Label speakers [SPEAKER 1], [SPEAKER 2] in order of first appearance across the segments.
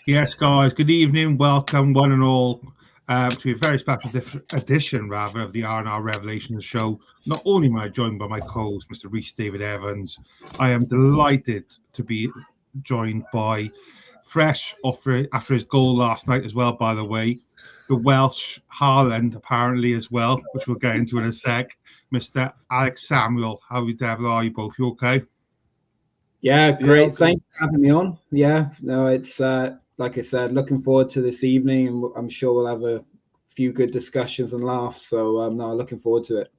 [SPEAKER 1] Yes, guys, good evening. Welcome, one and all, to a very special edition, rather, of the R&R Revelations show. Not only am I joined by my co-host, Mr. Rhys David Evans, I am delighted to be joined by, fresh after his goal last night as well, by the way, the Welsh Haaland, apparently, as well, which we'll get into in a sec, Mr. Alex Samuel. How the devil are you both? You okay?
[SPEAKER 2] Yeah, great. Thanks for having me on. Yeah, no, it's like I said, looking forward to this evening, and I'm sure we'll have a few good discussions and laughs. So, no, looking forward to it.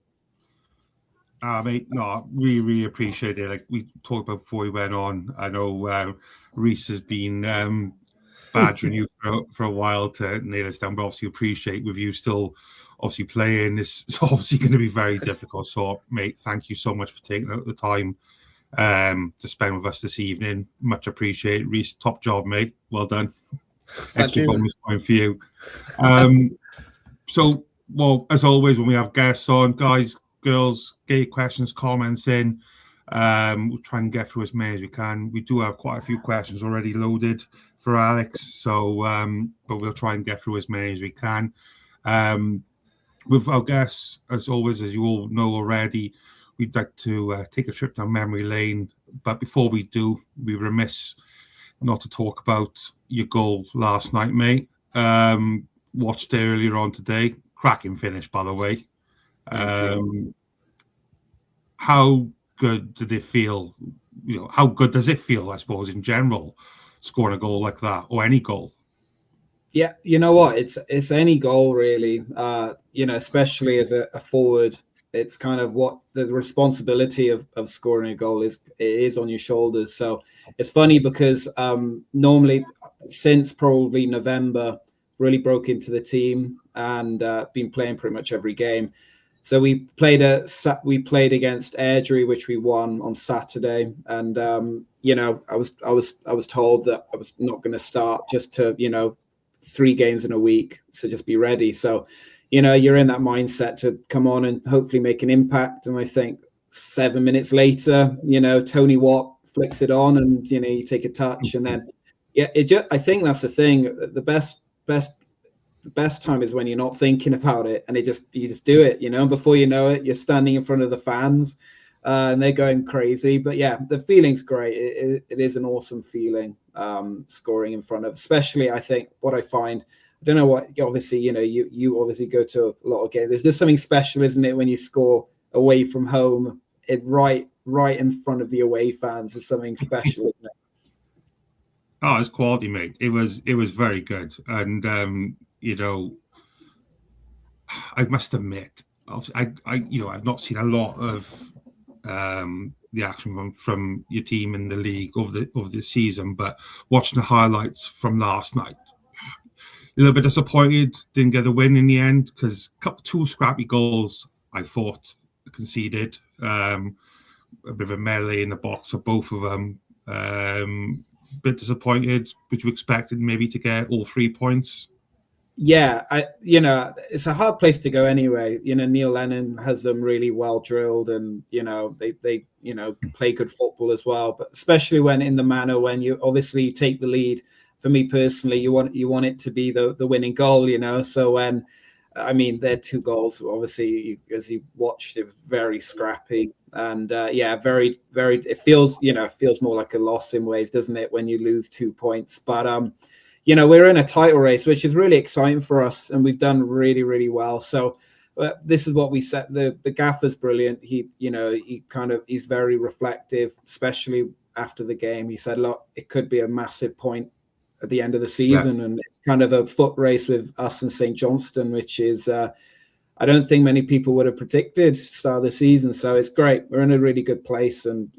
[SPEAKER 1] Mate, no, really appreciate it. Like we talked about before we went on, I know Rhys has been badgering you for a while to nail us down, but obviously appreciate with you still obviously playing. It's obviously going to be very difficult. So, mate, thank you so much for taking out the time to spend with us this evening. Much appreciated. Rhys, top job, mate. Well done. Extra bonus point for you. So, well, as always, when we have guests on, guys, girls, get your questions, comments in. We'll try and get through as many as we can. We do have quite a few questions already loaded for Alex, so but we'll try and get through as many as we can. With our guests, as always, as you all know already, we'd like to take a trip down memory lane. But before we do, we're remiss not to talk about your goal last night, mate. Watched it earlier on today. Cracking finish, by the way. How good did it feel? You know, how good does it feel, I suppose, in general, scoring a goal like that, or any goal?
[SPEAKER 2] Yeah, you know what? It's any goal, really. Especially as a forward, it's kind of what the responsibility of scoring a goal is on your shoulders. So it's funny because normally since probably November, really broke into the team and been playing pretty much every game. So we played against Airdrie, which we won on Saturday, and I was told that I was not going to start just to 3 games in a week, so just be ready. So you're in that mindset to come on and hopefully make an impact. And I think 7 minutes later, Tony Watt flicks it on, and you take a touch, and then I think that's the thing. The best time is when you're not thinking about it, and you just do it, and before you know it, you're standing in front of the fans and they're going crazy. But yeah, the feeling's great. It is an awesome feeling, scoring in front of, especially, I think what I find, I don't know what, obviously, you obviously go to a lot of games. There's just something special, isn't it, when you score away from home, right in front of the away fans is something special, isn't it?
[SPEAKER 1] Oh, it's quality, mate. It was very good. And I must admit, I've not seen a lot of the action from your team in the league over the season, but watching the highlights from last night, a little bit disappointed didn't get a win in the end, because two scrappy goals I thought conceded, a bit of a melee in the box for both of them. Bit disappointed. Would you expected maybe to get all 3 points?
[SPEAKER 2] Yeah, it's a hard place to go anyway. Neil Lennon has them really well drilled, and they play good football as well. But especially when in the manner when you obviously take the lead. For me personally, you want it to be the winning goal. So when their 2 goals, obviously, as you watched, it was very scrappy, and very, very. It feels more like a loss in ways, doesn't it, when you lose 2 points? But we're in a title race, which is really exciting for us, and we've done really, really well. So this is what we said. The gaffer's brilliant. He's very reflective, especially after the game. He said, "Look, it could be a massive point at the end of the season," and it's kind of a foot race with us and St Johnstone, which is I don't think many people would have predicted start of the season. So it's great. We're in a really good place, and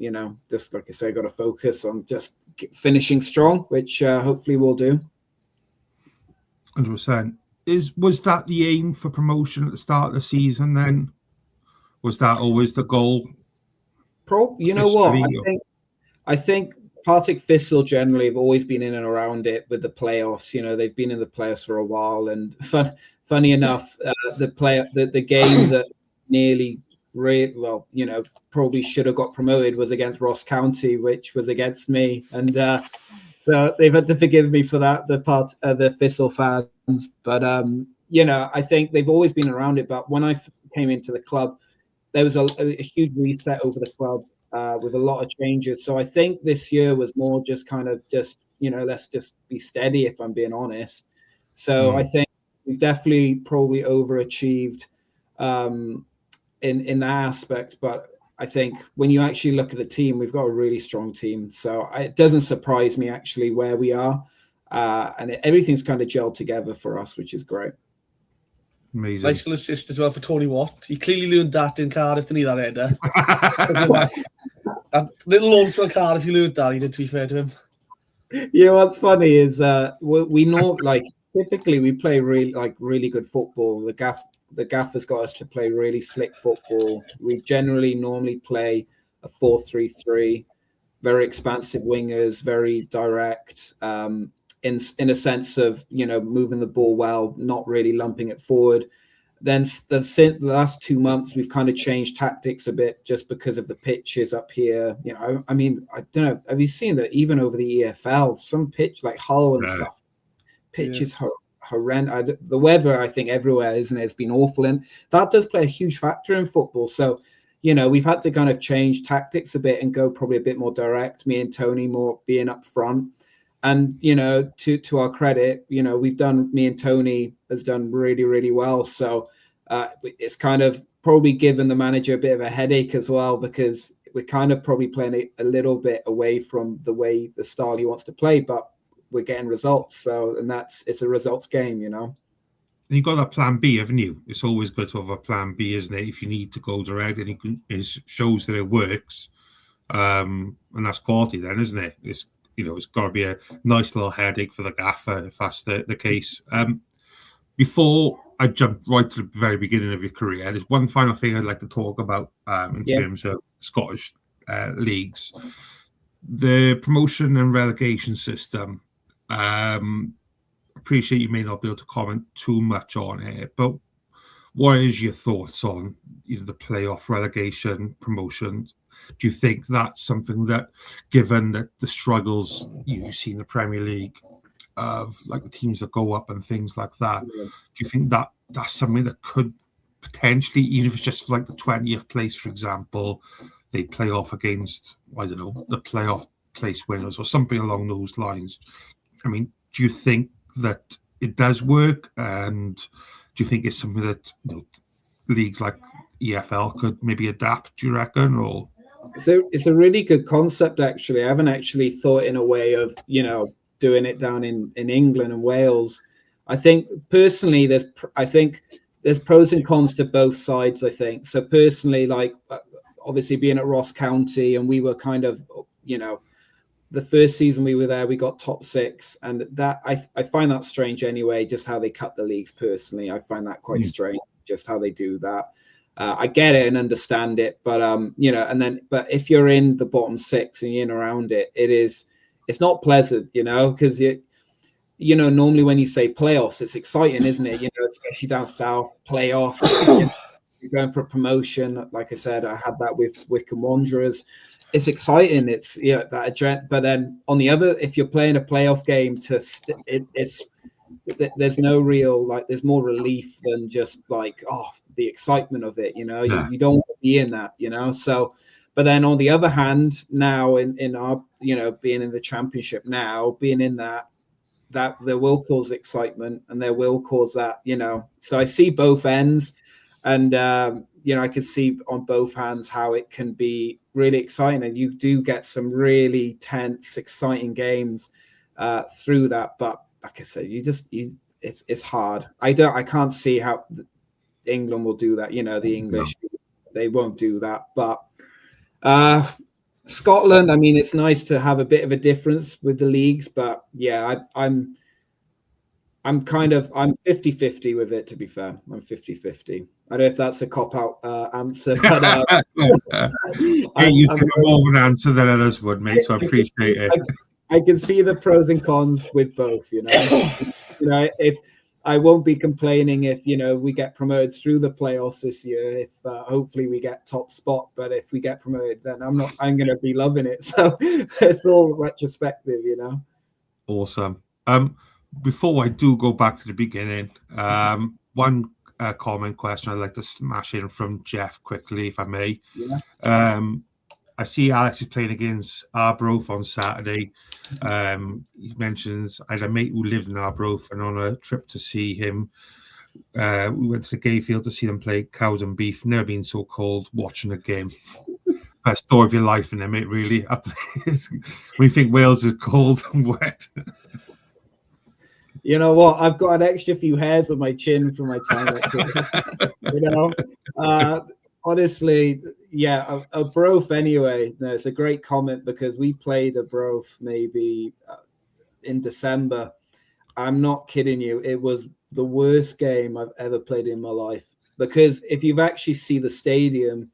[SPEAKER 2] just like I say, got to focus on just finishing strong, which hopefully we'll do.
[SPEAKER 1] 100%. Was that the aim for promotion at the start of the season then? Was that always the goal?
[SPEAKER 2] You know what? I think Partick Thistle generally have always been in and around it with the playoffs. They've been in the playoffs for a while, and funny enough, the game that nearly probably should have got promoted was against Ross County, which was against me, and So they've had to forgive me for that, the Thistle fans. But I think they've always been around it. But when I came into the club, there was a huge reset over the club with a lot of changes. So I think this year was more just kind of let's just be steady, if I'm being honest. So I think we've definitely probably overachieved in that aspect. But I think when you actually look at the team, we've got a really strong team. So it doesn't surprise me actually where we are. And everything's kind of gelled together for us, which is great.
[SPEAKER 1] Amazing.
[SPEAKER 3] Nice little assist as well for Tony Watt. He clearly learned that in Cardiff, didn't he, that header? That little loans for Cardiff, he learned that, he did, to be fair to him.
[SPEAKER 2] Yeah, what's funny is we know, like, typically we play really good football. The gaffer's got us to play really slick football. We generally normally play a 4-3-3, very expansive wingers, very direct, in a sense of, moving the ball well, not really lumping it forward. Then the last 2 months, we've kind of changed tactics a bit just because of the pitches up here. I mean, I don't know. Have you seen that even over the EFL, some pitch like Hull and stuff, pitches horrendous. The weather, I think, everywhere, isn't it? It's been awful. And that does play a huge factor in football. So, we've had to kind of change tactics a bit and go probably a bit more direct. Me and Tony more being up front. And, to our credit, me and Tony has done really, really well. So it's kind of probably given the manager a bit of a headache as well, because we're kind of probably playing a little bit away from the style he wants to play, but we're getting results. So, and it's a results game, And
[SPEAKER 1] you've got that plan B, haven't you? It's always good to have a plan B, isn't it? If you need to go direct and it shows that it works, and that's quality then, isn't it? It's got to be a nice little headache for the gaffer if that's the case. Before I jump right to the very beginning of your career, there's one final thing I'd like to talk about in terms of Scottish leagues. The promotion and relegation system. Appreciate you may not be able to comment too much on it, but what is your thoughts on the playoff, relegation, promotion? Do you think that's something that, given that the struggles you see in the Premier League of like the teams that go up and things like that, do you think that that's something that could potentially, even if it's just like the 20th place, for example, they play off against, I don't know, the playoff place winners or something along those lines? I mean, do you think that it does work? And do you think it's something that leagues like EFL could maybe adapt, do you reckon? Or
[SPEAKER 2] so it's a really good concept, actually. I haven't actually thought in a way of, doing it down in England and Wales. I think personally, there's pros and cons to both sides, I think. So personally, like obviously being at Ross County, and we were kind of, the first season we were there, we got top 6, and that I find that strange anyway, just how they cut the leagues. Personally, I find that quite strange, just how they do that. I get it and understand it, but but if you're in the bottom 6 and you're in around it, it's not pleasant, because normally when you say playoffs, it's exciting, isn't it? Especially down south, playoffs, you're going for a promotion. Like I said, I had that with Wycombe Wanderers. It's exciting. It's that but then on the other, if you're playing a playoff game, there's no real there's more relief than just the excitement of it. You don't want to be in that. So, but then on the other hand, now in our being in the Championship now, being in that there will cause excitement and there will cause that. So I see both ends, and I can see on both hands how it can be really exciting, and you do get some really tense, exciting games through that. But like I said, it's hard. I can't see how England will do that. The English, they won't do that. But Scotland, I mean, it's nice to have a bit of a difference with the leagues, but yeah, I'm 50-50 with it, to be fair. I'm 50-50. I don't know if that's a cop-out answer, but
[SPEAKER 1] you give more of an answer than others would, mate, so I appreciate it.
[SPEAKER 2] I can see the pros and cons with both, if I won't be complaining if, we get promoted through the playoffs this year, if hopefully we get top spot, but if we get promoted, then I'm going to be loving it. So it's all retrospective,
[SPEAKER 1] Awesome. Before I do go back to the beginning, one comment question I'd like to smash in from Jeff quickly, if I may.
[SPEAKER 2] Yeah.
[SPEAKER 1] I see Alex is playing against Arbroath on Saturday. He mentions I had a mate who lived in Arbroath, and on a trip to see him, we went to the Gayfield to see them play Cows and Beef. Never been so cold watching a game. Best story of your life in there, mate, really. When you think Wales is cold and wet.
[SPEAKER 2] You know what? I've got an extra few hairs on my chin from my time at you know. Honestly, yeah, Arbroath anyway. No, it's a great comment because we played Arbroath maybe in December. I'm not kidding you. It was the worst game I've ever played in my life, because if you've actually see the stadium,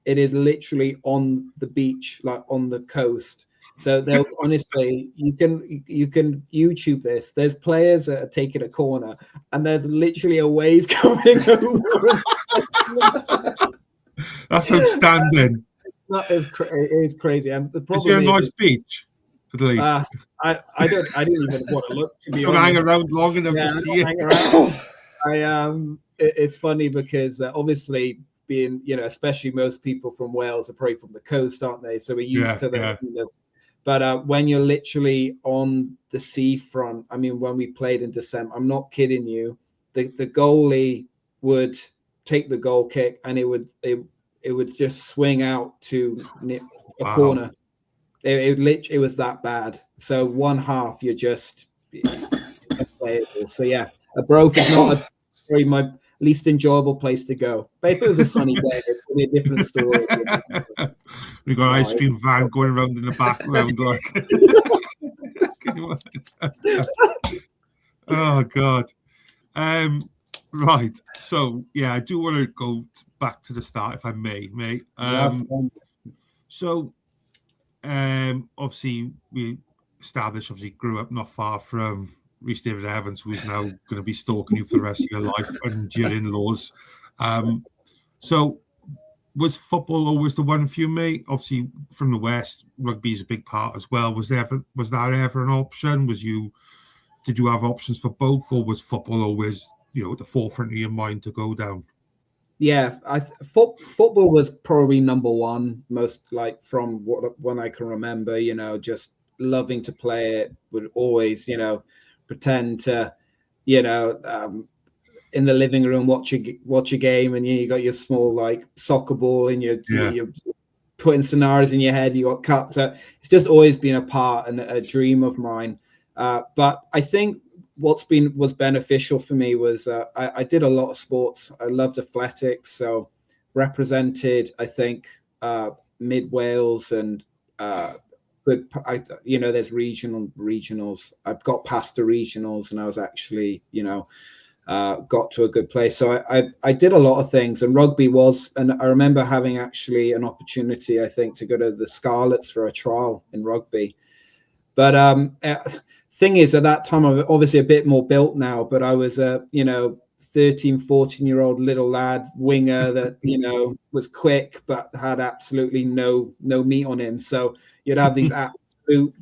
[SPEAKER 2] it is literally on the beach, like on the coast. So they'll honestly, you can YouTube this. There's players that are taking a corner, and there's literally a wave coming over.
[SPEAKER 1] That's outstanding.
[SPEAKER 2] It is crazy. And the problem
[SPEAKER 1] is there a nice beach? At least
[SPEAKER 2] I didn't even want to look. To be
[SPEAKER 1] don't
[SPEAKER 2] honest,
[SPEAKER 1] hang around long enough to see it.
[SPEAKER 2] It's funny because obviously, being, especially most people from Wales are probably from the coast, aren't they? So we're used to that. Yeah. But when you're literally on the seafront, I mean, when we played in December, I'm not kidding you, the goalie would take the goal kick and it would just swing out to a corner. It was that bad. So one half, you're just unplayable. So yeah, Arbroath is not probably my least enjoyable place to go. But if it was a sunny day, it's probably a different story.
[SPEAKER 1] We've got an ice cream van going around in the background. Oh God. Right. So yeah, I do want to go back to the start, if I may, mate. So obviously we established, grew up not far from Rhys David Evans, who's now going to be stalking you for the rest of your life, and your in-laws. So was football always the one for you, mate? Obviously from the West, rugby is a big part as well. Was that ever an option? Did you have options for both, or was football always, at the forefront of your mind to go down?
[SPEAKER 2] Yeah, football was probably number one, most like from when I can remember, just loving to play it, would always, pretend to, in the living room, watch a game, and you got your small like soccer ball, and you're putting scenarios in your head, you got cut. So it's just always been a part and a dream of mine. But I think was beneficial for me was I did a lot of sports. I loved athletics, so represented, I think, mid Wales and there's regionals. I've got past the regionals, and I was actually got to a good place. So I did a lot of things, and rugby was, and I remember having actually an opportunity, I think, to go to the Scarlets for a trial in rugby. But thing is, at that time, I'm obviously a bit more built now, but I was a 13, 14-year-old little lad winger that was quick but had absolutely no meat on him. So you'd have these absolute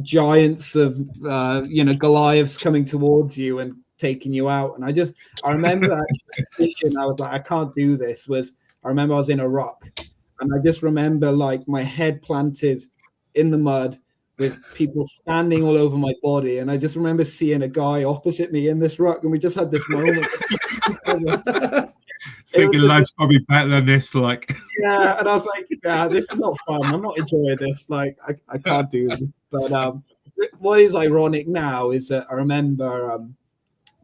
[SPEAKER 2] giants of Goliaths coming towards you and taking you out. And I remember actually, I was like, I can't do this. I remember I was in a ruck, and I just remember like my head planted in the mud with people standing all over my body, and I just remember seeing a guy opposite me in this ruck, and we just had this moment.
[SPEAKER 1] Thinking life's probably better than this, like.
[SPEAKER 2] Yeah, and I was like, yeah, this is not fun. I'm not enjoying this. Like, I can't do this. But what is ironic now is that I remember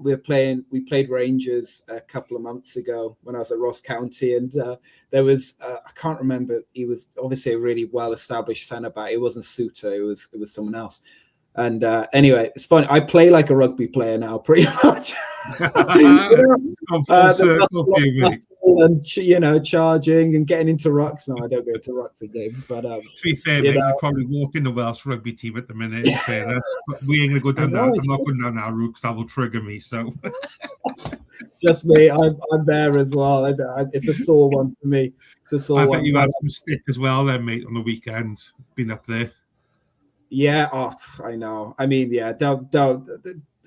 [SPEAKER 2] we played Rangers a couple of months ago when I was at Ross County, and there was I can't remember. He was obviously a really well-established centre back. It wasn't Suter. It was someone else. And anyway, it's funny. I play like a rugby player now, pretty much. And charging and getting into rucks. No, I don't go to rucks again. But
[SPEAKER 1] to be fair, mate, you probably walk in the Welsh rugby team at the minute. But we ain't gonna go down that. I'm not going down that route because that will trigger me. So
[SPEAKER 2] just me. I'm there as well. It's a sore one for me. It's a sore one.
[SPEAKER 1] I bet you had some stick as well, then, mate, on the weekend. Been up there.
[SPEAKER 2] Yeah, I know. I mean, yeah, don't.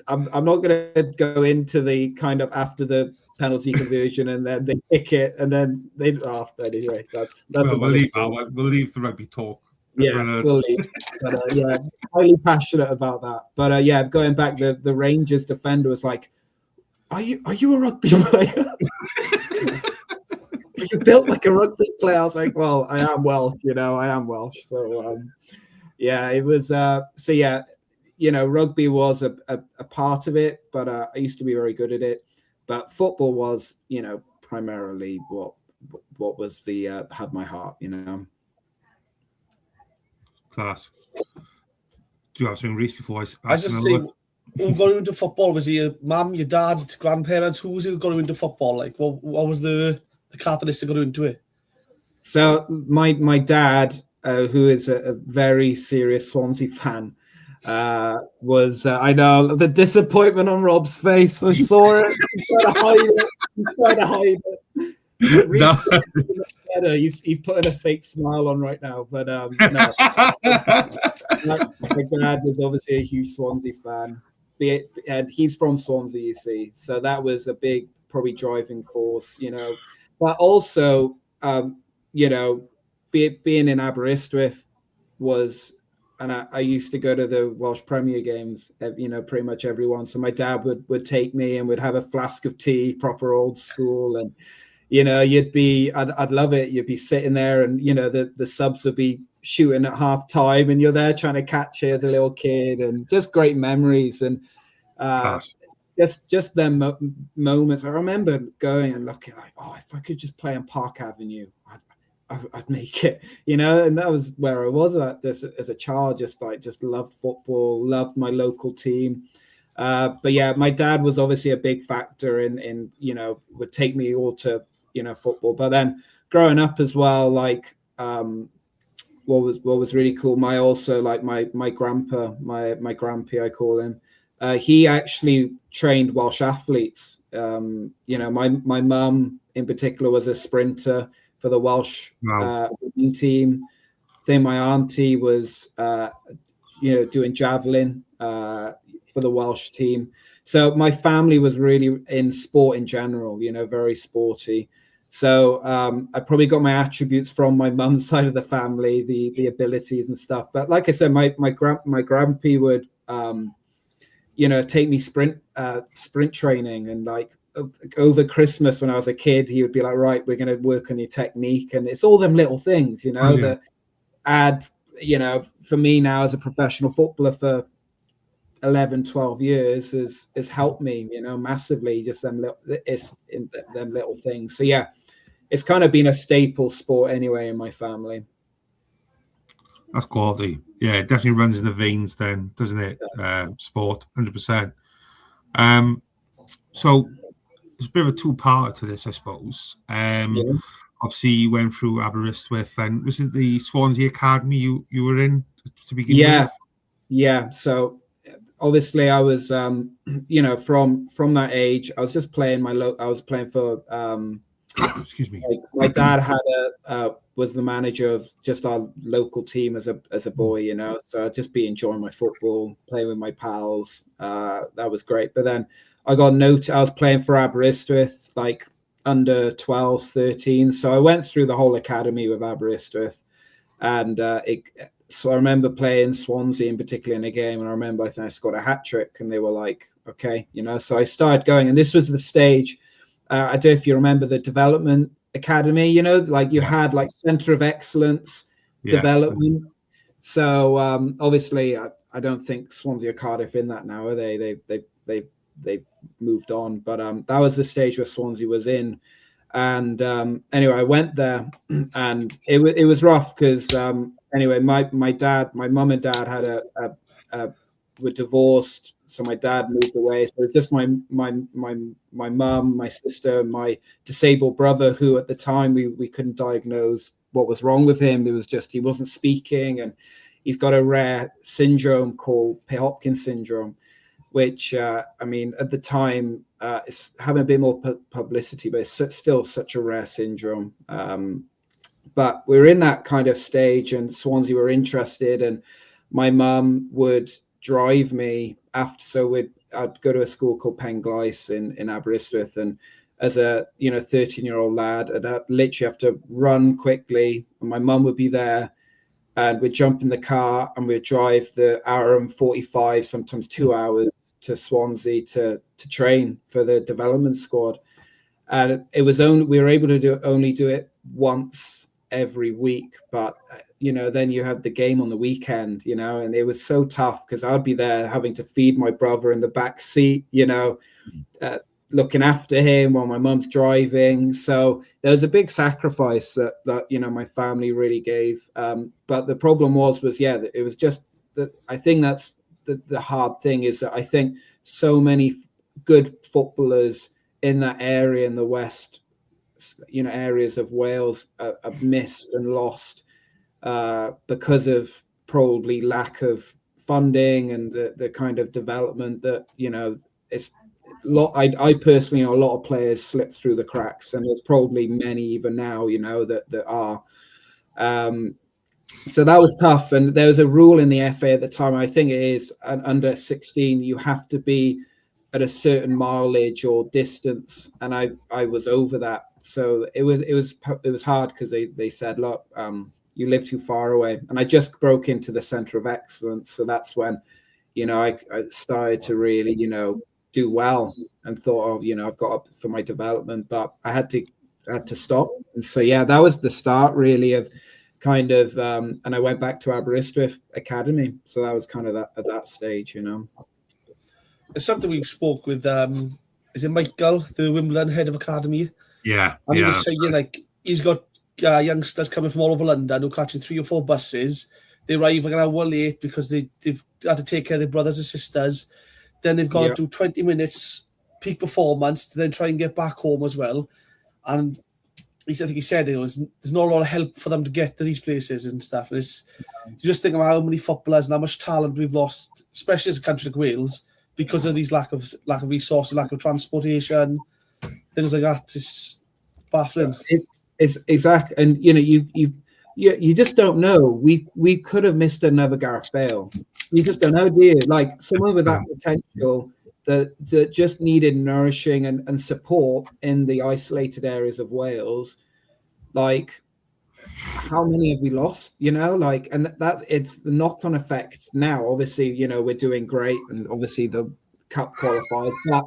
[SPEAKER 2] I'm not going to go into the kind of after the penalty conversion and then they kick it and then they. Oh, anyway, that's
[SPEAKER 1] Well,
[SPEAKER 2] another story.
[SPEAKER 1] we'll leave the rugby talk.
[SPEAKER 2] Yes, we'll leave. But yeah, highly passionate about that. But yeah, going back, the Rangers defender was like, "Are you a rugby player?" You built like a rugby player. I was like, "Well, I am Welsh, I am Welsh." So yeah, it was. So yeah, rugby was a part of it, but I used to be very good at it. But football was, primarily what was the had my heart,
[SPEAKER 1] Class. Do you have something, Reece, before
[SPEAKER 3] I just say, who got into football? Was he your mum, your dad, grandparents? Who was it who got into football? Like, what was the catalyst that got into it?
[SPEAKER 2] So my dad, who is a very serious Swansea fan, was I know the disappointment on Rob's face. I saw it. He's trying to hide it. He's putting a fake smile on right now, but no. My dad was obviously a huge Swansea fan, and he's from Swansea, you see, so that was a big probably driving force, but also being in Aberystwyth was, and I used to go to the Welsh Premier games, pretty much everyone. So my dad would take me and would have a flask of tea, proper old school, and I'd love it. You'd be sitting there, and the subs would be shooting at half time, and you're there trying to catch it as a little kid, and just great memories. And just them moments. I remember going and looking like, oh, if I could just play on Park Avenue, I'd make it, and that was where I was at this as a child. Just loved football, loved my local team. But yeah, my dad was obviously a big factor in would take me all to football. But then growing up as well, like what was really cool. My grandpa, my grandpa, I call him. He actually trained Welsh athletes. My mum in particular was a sprinter for the Welsh team. Then my auntie was, doing javelin for the Welsh team. So my family was really in sport in general, very sporty. So I probably got my attributes from my mum's side of the family, the abilities and stuff. But like I said, my grandpa would, take me sprint training, and like over Christmas when I was a kid, he would be like, right, we're going to work on your technique. And it's all them little things, that add, for me now as a professional footballer for 11, 12 years has helped me, massively, just them little things. So yeah, it's kind of been a staple sport anyway in my family.
[SPEAKER 1] That's quality. Yeah, it definitely runs in the veins then, doesn't it? Sport, 100%. So it's a bit of a two-parter to this, I suppose. Obviously, you went through Aberystwyth, and was it the Swansea Academy you were in to begin with?
[SPEAKER 2] Yeah. So obviously, I was, from that age, I was just playing I was playing for.
[SPEAKER 1] Excuse me.
[SPEAKER 2] My dad was the manager of just our local team as a boy, So I'd just be enjoying my football, playing with my pals. That was great. But then I got I was playing for Aberystwyth, like under 12s, 13. So I went through the whole academy with Aberystwyth, and so I remember playing Swansea in particular in a game, and I remember I think I scored a hat trick, and they were like, okay, So I started going, and this was the stage. I don't know if you remember the development academy, like you had like center of excellence development. So obviously, I don't think Swansea or Cardiff in that now, are they? They've moved on, but that was the stage where Swansea was in. And anyway, I went there, and it was rough because anyway, my mum and dad had were divorced, so my dad moved away. So it's just my mum, my sister, my disabled brother, who at the time we couldn't diagnose what was wrong with him. It was just he wasn't speaking, and he's got a rare syndrome called Pitt-Hopkins syndrome, which at the time it's having a bit more publicity, but it's still such a rare syndrome. But we're in that kind of stage, and Swansea were interested, and my mum would drive me after. So I'd go to a school called Penglais in Aberystwyth, and as a 13-year-old lad, I'd literally have to run quickly, and my mum would be there, and we'd jump in the car and we'd drive the hour and 45, sometimes 2 hours to Swansea to train for the development squad. And we were able to only do it once every week, but then you had the game on the weekend, and it was so tough because I'd be there having to feed my brother in the back seat, looking after him while my mum's driving. So there was a big sacrifice that my family really gave. But the problem was it was just that. I think that's the hard thing, is that I think so many good footballers in that area in the west, areas of Wales are missed and lost because of probably lack of funding and the kind of development that it's I personally know a lot of players slip through the cracks, and there's probably many even now that are. So that was tough, and there was a rule in the FA at the time. I think it is under 16 you have to be at a certain mileage or distance, and I was over that. So it was hard because they said, look, you live too far away, and I just broke into the centre of excellence. So that's when I started to really do well, and thought, I've got up for my development, but I had to stop. And so that was the start really of kind of and I went back to Aberystwyth Academy. So that was kind of that at that stage.
[SPEAKER 3] It's something we've spoke with. Is it Michael, the Wimbledon head of academy?
[SPEAKER 1] Yeah,
[SPEAKER 3] and he was saying like he's got youngsters coming from all over London who are catching 3 or 4 buses. They arrive an hour late because they've had to take care of their brothers and sisters. Then they've got to do 20 minutes peak performance to then try and get back home as well. And I think he said there's not a lot of help for them to get to these places and stuff. And you just think about how many footballers and how much talent we've lost, especially as a country like Wales, because of these lack of resources, lack of transportation, things like that. It's baffling.
[SPEAKER 2] It's exactly, and you just don't know. We could have missed another Gareth Bale. You just don't know, do you? Like someone with that potential that just needed nourishing and support in the isolated areas of Wales. Like, how many have we lost? And that it's the knock-on effect now. Obviously, we're doing great, and obviously the cup qualifiers. But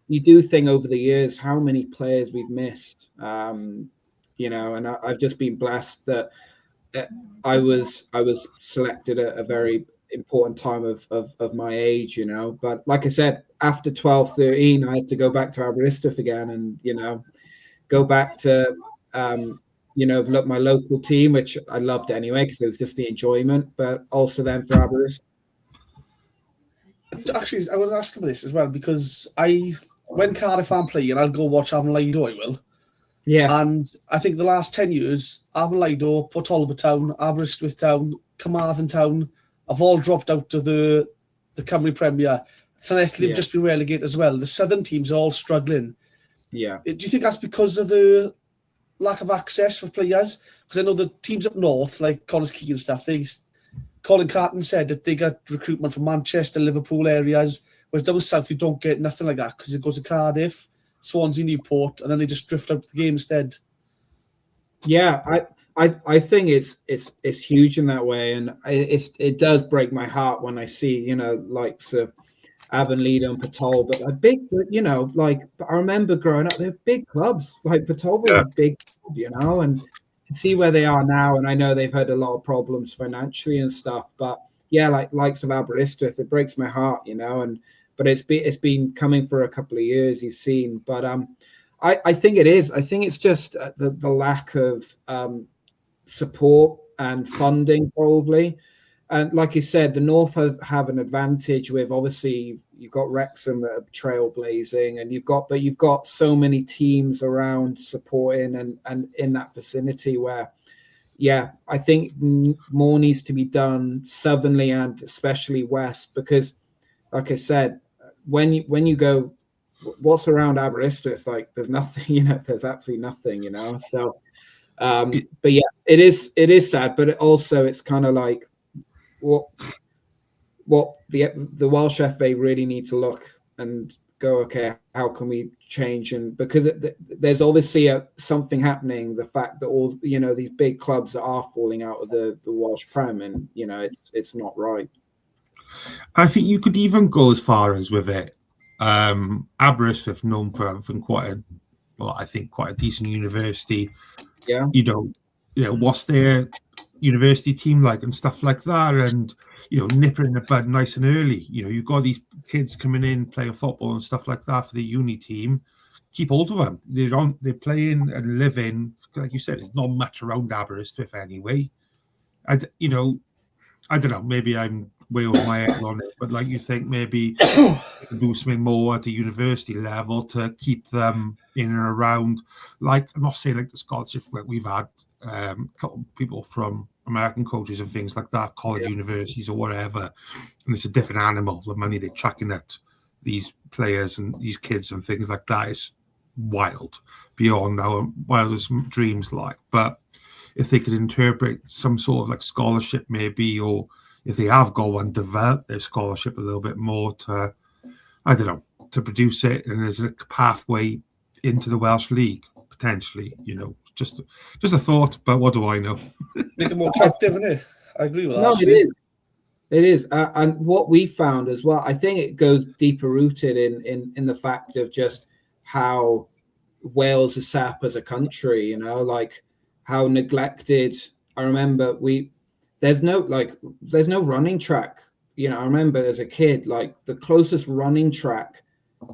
[SPEAKER 2] you do think over the years how many players we've missed. And I've just been blessed that I was selected at a very important time of my age, But like I said, after 12, 13, I had to go back to Aberystwyth again, and go back to look my local team, which I loved anyway because it was just the enjoyment, but also then for Aberystwyth.
[SPEAKER 3] Actually, I want to ask about this as well, because when Cardiff aren't playing, I'll go watch Avon Lido, I will.
[SPEAKER 2] Yeah.
[SPEAKER 3] And I think the last 10 years, Avon Lido, Port Talbot Town, Aberystwyth Town, Carmarthen Town have all dropped out of the Cymru Premier. Llanelli have just been relegated as well. The southern teams are all struggling.
[SPEAKER 2] Yeah.
[SPEAKER 3] Do you think that's because of the lack of access for players? Because I know the teams up north, like Connors Key and stuff, Colin Carton said that they got recruitment from Manchester, Liverpool areas, whereas down south you don't get nothing like that because it goes to Cardiff, Swansea, Newport, and then they just drift out the game instead.
[SPEAKER 2] Yeah, I think it's huge in that way, and it does break my heart when I see likes of Avon Lido and Port Talbot, but big, like I remember growing up, they're big clubs. Like Port Talbot are a big club, and to see where they are now, and I know they've had a lot of problems financially and stuff, but likes of Aberystwyth, it breaks my heart, but it's been coming for a couple of years, you've seen, but I think it is. I think it's just the lack of support and funding probably. And like you said, the North have an advantage with, obviously you've got Wrexham that are trailblazing, and you've got so many teams around supporting and in that vicinity where, I think more needs to be done southernly and especially west, because like I said, when you go, what's around Aberystwyth, like there's nothing, there's absolutely nothing, So, but it is sad, but it's kind of like, what the Welsh FA really need to look and go, okay, how can we change? And because there's obviously something happening, the fact that all these big clubs are falling out of the Welsh Prem, and it's not right.
[SPEAKER 1] I think you could even go as far as with it. Aberystwyth known for having quite a decent university.
[SPEAKER 2] Yeah.
[SPEAKER 1] What's their university team like and stuff like that, and nip it in the bud nice and early. You've got these kids coming in playing football and stuff like that for the uni team. Keep hold of them. They're playing and living, like you said. There's not much around Aberystwyth anyway. I don't know. Maybe I'm way over my head on it, but like you think maybe do something more at the university level to keep them in and around. Like, I'm not saying like the scholarship where we've had a couple of people from American coaches and things like that, college universities or whatever, and it's a different animal. The money they're chucking at these players and these kids and things like that is wild, beyond our wildest dreams. Like, but if they could interpret some sort of like scholarship maybe, or if they have got one, develop their scholarship a little bit more to, I don't know, to produce it, and there's a pathway into the Welsh League potentially. Just a thought, but what do I know?
[SPEAKER 3] Make it more attractive, isn't it? I agree with that.
[SPEAKER 2] No, it is, and what we found as well, I think it goes deeper rooted in the fact of just how Wales is set up as a country. Like how neglected. I remember there's no running track. I remember as a kid, like the closest running track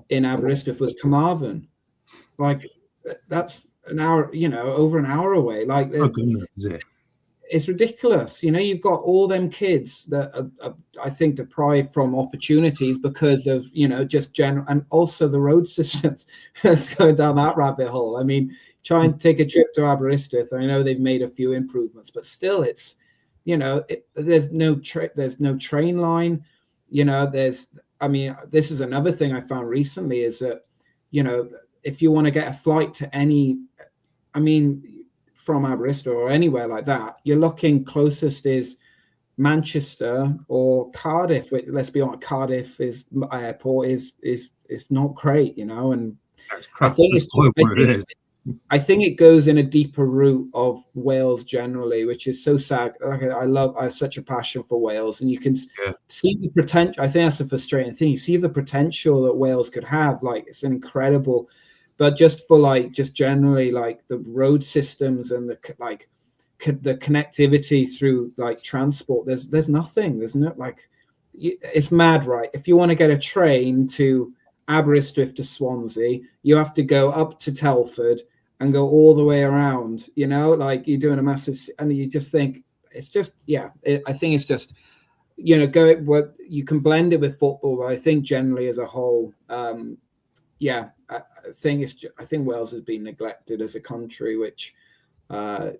[SPEAKER 2] in Aberystwyth was Carmarthen. Like that's an hour, over an hour away. Like it's ridiculous. You've got all them kids that are, I think, deprived from opportunities because of just general, and also the road systems. Let's go down that rabbit hole. I mean, try and take a trip to Aberystwyth. I know they've made a few improvements, but still, it's there's no train line. This is another thing I found recently is that if you want to get a flight to from Aberystwyth or anywhere like that, you're looking closest is Manchester or Cardiff. Let's be honest, Cardiff airport is not great, and I think it goes in a deeper root of Wales generally, which is so sad. Like I have such a passion for Wales, and you can see the potential. I think that's the frustrating thing. You see the potential that Wales could have. Like it's an incredible, but just generally like the road systems and the connectivity through like transport. There's nothing. There's no it's mad, right? If you want to get a train to Aberystwyth to Swansea, you have to go up to Telford and go all the way around, like you're doing a massive, and you just think it's just, I think it's just, what you can blend it with football, but I think generally as a whole, I think Wales has been neglected as a country, which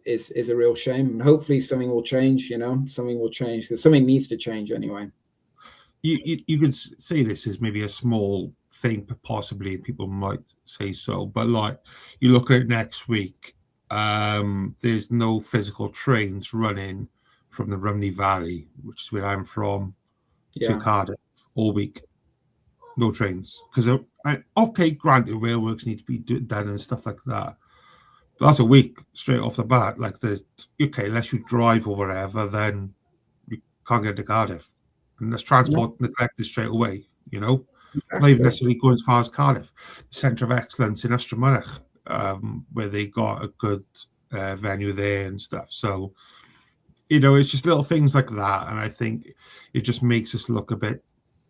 [SPEAKER 2] is a real shame. And hopefully something will change, something will change, because something needs to change anyway.
[SPEAKER 1] You could say this is maybe a small thing, but possibly people might say so. But like you look at it next week, there's no physical trains running from the Rhymney Valley, which is where I'm from, to Cardiff all week. No trains, because granted, railworks need to be done and stuff like that. But that's a week straight off the bat. Like unless you drive or whatever, then you can't get to Cardiff. And there's transport neglected straight away, Exactly. Not even necessarily going as far as Cardiff. The Centre of Excellence in Ystrad, where they got a good venue there and stuff. So, it's just little things like that. And I think it just makes us look a bit,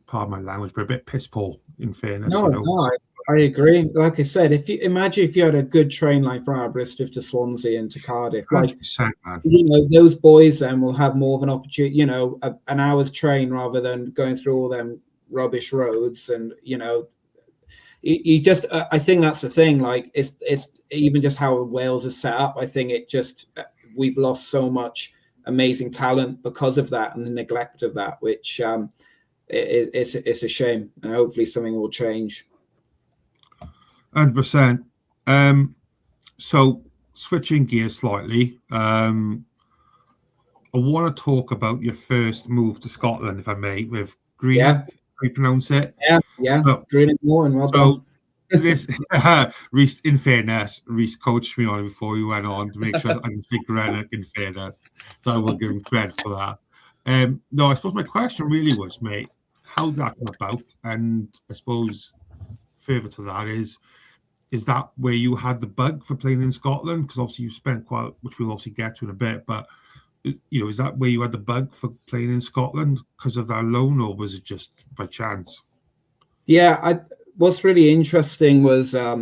[SPEAKER 1] pardon my language, but a bit piss poor, in fairness.
[SPEAKER 2] I agree. Like I said, if you had a good train line from Aberystwyth to Swansea and to Cardiff,
[SPEAKER 1] 100%, man.
[SPEAKER 2] Those boys then will have more of an opportunity, an hour's train rather than going through all them rubbish roads. And you just I think that's the thing. Like it's even just how Wales is set up. I think we've lost so much amazing talent because of that and the neglect of that, which it's a shame. And hopefully something will change.
[SPEAKER 1] 100%. So switching gears slightly, I want to talk about your first move to Scotland, if I may, with Green.
[SPEAKER 2] Yeah.
[SPEAKER 1] How you pronounce it?
[SPEAKER 2] Yeah.
[SPEAKER 1] So,
[SPEAKER 2] Green and Morton, well
[SPEAKER 1] so
[SPEAKER 2] done.
[SPEAKER 1] this, Reece, in fairness, Reece coached me on it before you went on to make sure I can say Greenock in fairness. So I will give him credit for that. No, I suppose my question really was, mate, how that come about? And I suppose further to that is that where you had the bug for playing in Scotland? Because obviously you spent quite, which we'll obviously get to in a bit, but is that where you had the bug for playing in Scotland because of that loan, or was it just by chance?
[SPEAKER 2] Yeah, what's really interesting was I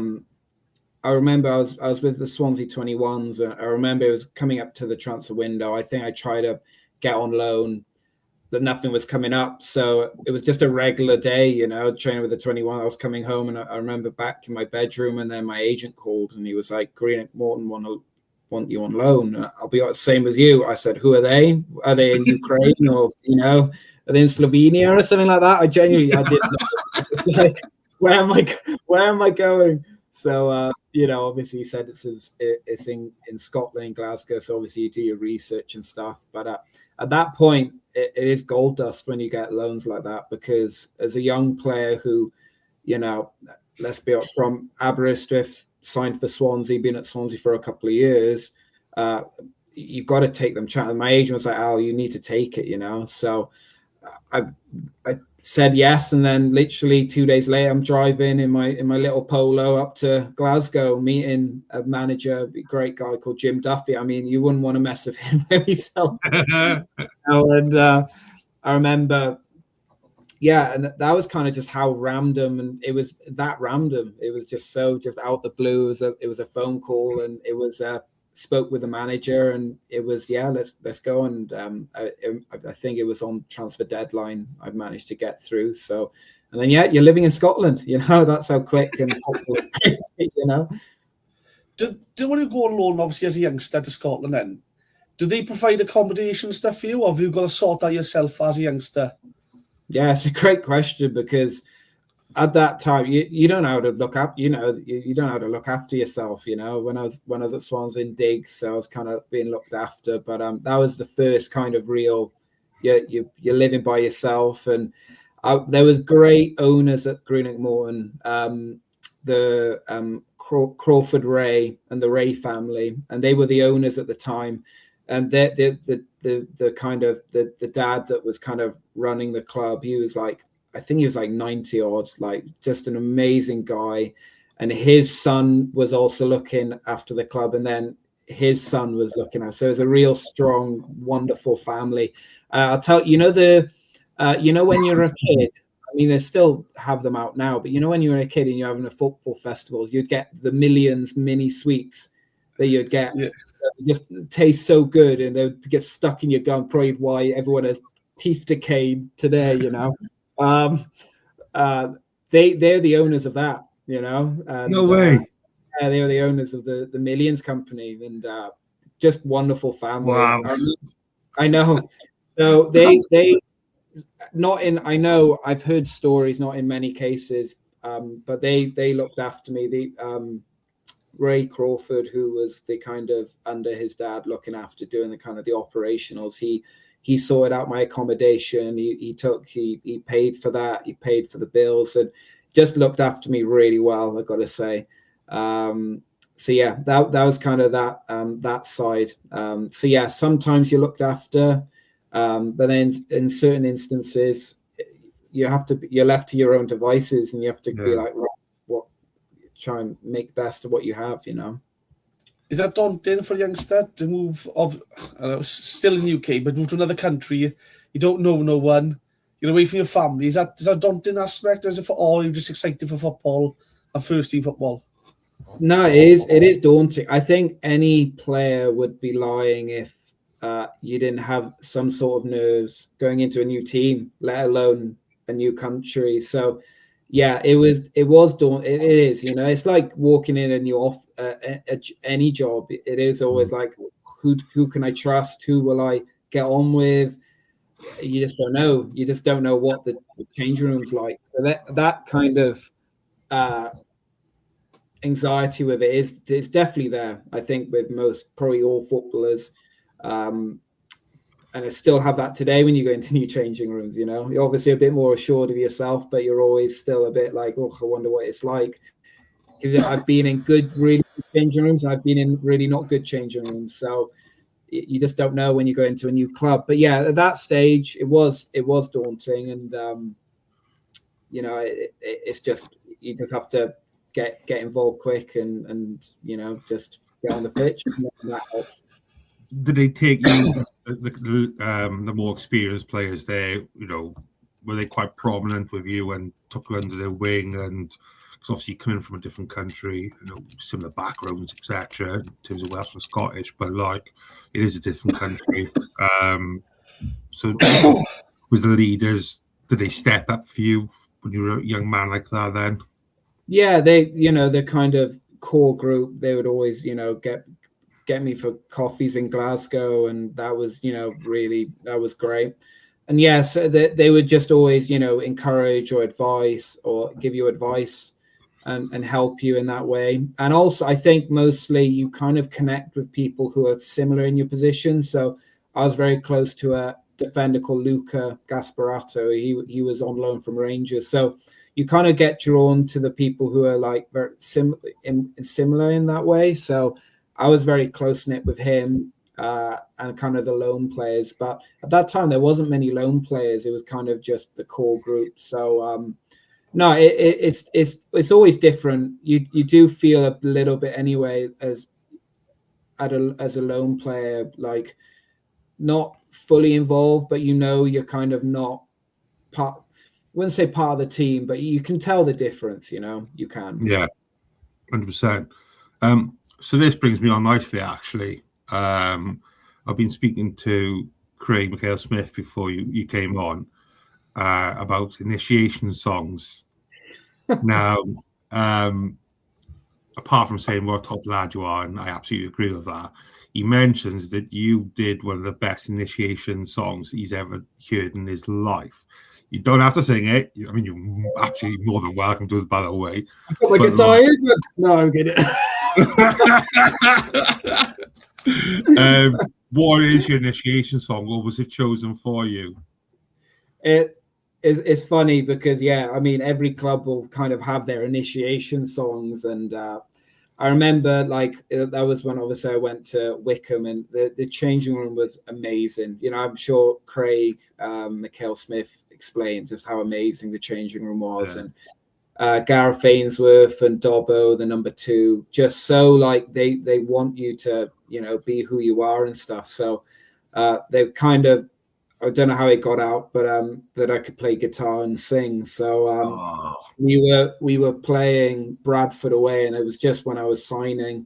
[SPEAKER 2] remember I was with the Swansea 21s. I remember it was coming up to the transfer window. I think I tried to get on loan, that nothing was coming up. So it was just a regular day, training with the 21. I was coming home, and I remember back in my bedroom, and then my agent called, and he was like, Greenock Morton want you on loan. I'll be the same as you. I said, who are they? Are they in Ukraine, or are they in Slovenia or something like that? I didn't know. It's like, where am I going? So obviously he said it's in Scotland, in Glasgow. So obviously you do your research and stuff. But at that point, it is gold dust when you get loans like that, because as a young player who, let's be up from Aberystwyth, signed for Swansea, been at Swansea for a couple of years, you've got to take them. My agent was like, Al, you need to take it, So I said yes, and then literally 2 days later, I'm driving in my little Polo up to Glasgow, meeting a manager, a great guy called Jim Duffy. I mean, you wouldn't want to mess with him himself. And I remember, and that was kind of just how random, and it was that random. It was just out the blue. It was a phone call, and it was spoke with the manager, and it was let's go. And I think it was on transfer deadline I managed to get through. So, and then you're living in Scotland. That's how quick and football is crazy,
[SPEAKER 3] Do when you go on loan, obviously as a youngster to Scotland, then do they provide accommodation stuff for you, or have you got to sort that yourself as a youngster?
[SPEAKER 2] Yeah, it's a great question, because at that time you don't know how to look up. You don't know how to look after yourself. When I was at Swansea in digs, so I was kind of being looked after. But that was the first kind of real. You're living by yourself, and there was great owners at Greenock Morton. The Crawford Ray and the Ray family, and they were the owners at the time. And the kind of the dad that was kind of running the club, he was like, I think he was like 90 odd, like just an amazing guy. And his son was also looking after the club, and then his son was looking at. So it was a real strong, wonderful family. I'll tell you, when you're a kid, I mean, they still have them out now, but when you were a kid and you're having a football festivals, you'd get the Millions mini sweets that you'd get.
[SPEAKER 3] Yeah.
[SPEAKER 2] Just taste so good, and they would get stuck in your gum. Probably why everyone has teeth decay today. They're the owners of that. And,
[SPEAKER 1] no way.
[SPEAKER 2] They were the owners of the Millions company, and just wonderful family.
[SPEAKER 1] Wow.
[SPEAKER 2] I know. So they not in. I know I've heard stories, not in many cases, but they looked after me. The Ray Crawford, who was the kind of under his dad looking after doing the kind of the operationals, he sorted out my accommodation. He paid for that. He paid for the bills, and just looked after me really well, I've got to say. So yeah, that was kind of that side. So yeah, sometimes you're looked after, but then in certain instances, you're left to your own devices, and you have to be like, try and make best of what you have.
[SPEAKER 3] Is that daunting for a youngster to move still in the UK, but move to another country? You don't know no one. You're away from your family. Is that a daunting aspect, or is it for all you're just excited for football and first team football?
[SPEAKER 2] No, it is daunting. I think any player would be lying if you didn't have some sort of nerves going into a new team, let alone a new country. So yeah, it was daunting. It is, it's like walking in a new any job. It is always like, who can I trust? Who will I get on with? You just don't know. You just don't know what the change room's like. So that kind of anxiety with it is definitely there. I think with most, probably all footballers. And I still have that today when you go into new changing rooms, you know. You're obviously a bit more assured of yourself, but you're always still a bit like, oh, I wonder what it's like. Because I've been in good, really good changing rooms, and I've been in really not good changing rooms. So you just don't know when you go into a new club. But yeah, at that stage, it was daunting. And, you know, it's just, you just have to get involved quick and, you know, just get on the pitch. And that helps.
[SPEAKER 1] Did they take you, the more experienced players there, you know, were they quite prominent with you and took you under their wing? And because obviously coming from a different country, you know, similar backgrounds, etc., in terms of Welsh and Scottish, but like it is a different country. So was the leaders, did they step up for you when you were a young man like that then?
[SPEAKER 2] Yeah, they, you know, the kind of core group, they would always, you know, get me for coffees in Glasgow, and that was, you know, really, that was great. And yes, they would just always, you know, encourage or advise or give you advice and help you in that way. And also, I think mostly you kind of connect with people who are similar in your position. So I was very close to a defender called Luca Gasparato. He was on loan from Rangers. So you kind of get drawn to the people who are like very similar in that way. So I was very close-knit with him and kind of the loan players. But at that time, there wasn't many loan players. It was kind of just the core group. So, no, it's always different. You do feel a little bit anyway as a loan player, like not fully involved, but you know you're kind of not part. I wouldn't say part of the team, but you can tell the difference. You know, you can.
[SPEAKER 1] Yeah, 100%. So this brings me on nicely, actually. I've been speaking to Craig McHale-Smith before you came on about initiation songs. Now, apart from saying what a top lad you are, and I absolutely agree with that, he mentions that you did one of the best initiation songs he's ever heard in his life. You don't have to sing it. I mean, you're absolutely more than welcome to it, by the way.
[SPEAKER 2] I've got my guitar here, but no, I'm kidding.
[SPEAKER 1] What is your initiation song? What was it chosen for you?
[SPEAKER 2] It's funny because, yeah, I mean, every club will kind of have their initiation songs. And I remember, like, that was when obviously I went to Wycombe, and the changing room was amazing. You know, I'm sure Craig McHale-Smith explained just how amazing the changing room was. Yeah. And Gareth Ainsworth and Dobbo, the number 2, just so like they want you to, you know, be who you are and stuff. So they kind of, I don't know how it got out, but that I could play guitar and sing. So we were playing Bradford away, and it was just when I was signing.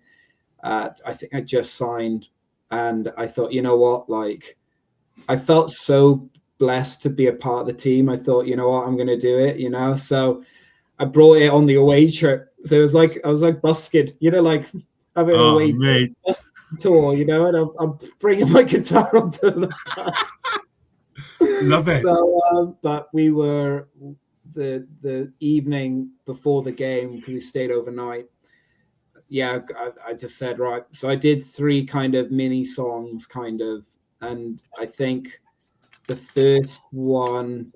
[SPEAKER 2] I think I just signed, and I thought, you know what, like I felt so blessed to be a part of the team. I thought, you know what, I'm going to do it, you know. So I brought it on the away trip. So it was like, I was like busking, you know, like having an away tour, you know, and I'm bringing my guitar onto the bus.
[SPEAKER 1] Love it.
[SPEAKER 2] So, but we were the evening before the game, because we stayed overnight. Yeah, I just said, right. So I did 3 kind of mini songs, kind of, and I think the first one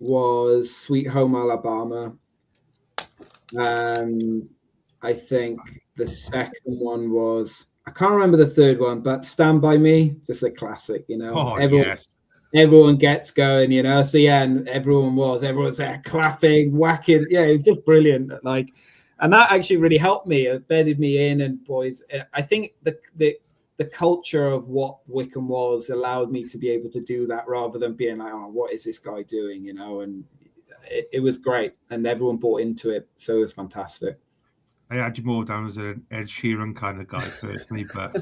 [SPEAKER 2] was Sweet Home Alabama, and I think the second one was, I can't remember the third one, but Stand By Me, just a classic, you know.
[SPEAKER 1] Oh,
[SPEAKER 2] everyone gets going, you know. So yeah, and everyone's there clapping, whacking. Yeah, it was just brilliant. Like, and that actually really helped me. It bedded me in, and boys, I think the culture of what Wycombe was allowed me to be able to do that, rather than being like, oh, what is this guy doing, you know? And it was great, and everyone bought into it, so it was fantastic.
[SPEAKER 1] I had you more down as an Ed Sheeran kind of guy personally, but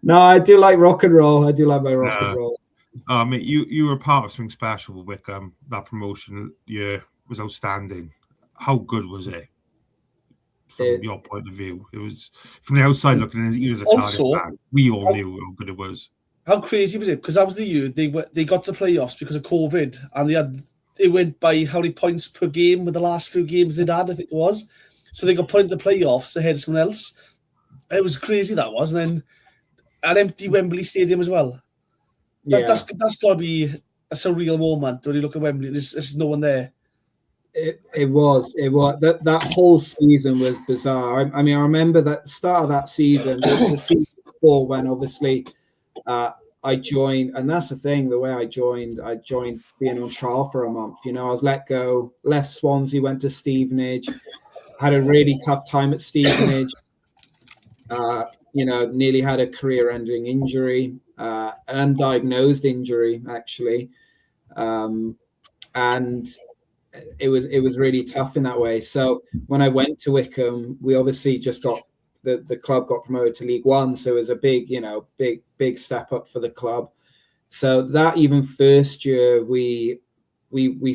[SPEAKER 2] no, I do like rock and roll. I do like my rock and roll.
[SPEAKER 1] I mean, you were part of something special with Wycombe. That promotion year was outstanding. How good was it? From your point of view, it was from the outside looking in. As a Cardiff fan, we all knew how good it was.
[SPEAKER 3] How crazy was it? Because that was the year they got to the playoffs because of COVID, and they went by how many points per game with the last few games they'd had, I think it was. So they got put into the playoffs ahead of someone else. It was crazy, that was. And then an empty Wembley Stadium as well. That's got to be a surreal moment when you look at Wembley. There's no one there.
[SPEAKER 2] It was that whole season was bizarre. I mean, I remember that start of that season, the season before, when obviously I joined, and that's the thing. The way I joined being on trial for a month. You know, I was let go, left Swansea, went to Stevenage, had a really tough time at Stevenage. You know, nearly had a career-ending injury, an undiagnosed injury actually, and it was really tough in that way. So when I went to Wycombe, we obviously just got the club got promoted to League One, so it was a big step up for the club. So that even first year we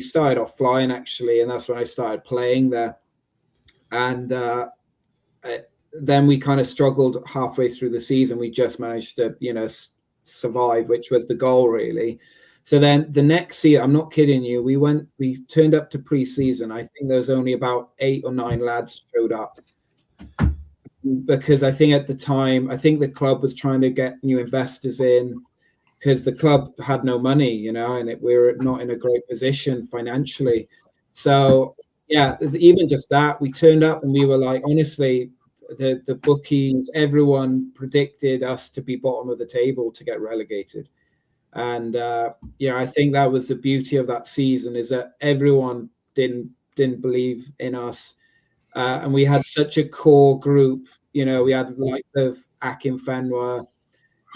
[SPEAKER 2] started off flying actually, and that's when I started playing there. And then we kind of struggled halfway through the season. We just managed to survive, which was the goal really. So then the next season, I'm not kidding you, we turned up to pre-season. I think there was only about 8 or 9 lads showed up, because I think at the time, I think the club was trying to get new investors in, because the club had no money, and we were not in a great position financially. So yeah, even just that, we turned up and we were like, honestly, the bookies, everyone predicted us to be bottom of the table to get relegated. And I think that was the beauty of that season, is that everyone didn't believe in us, and we had such a core group. We had the likes of Akinfenwa,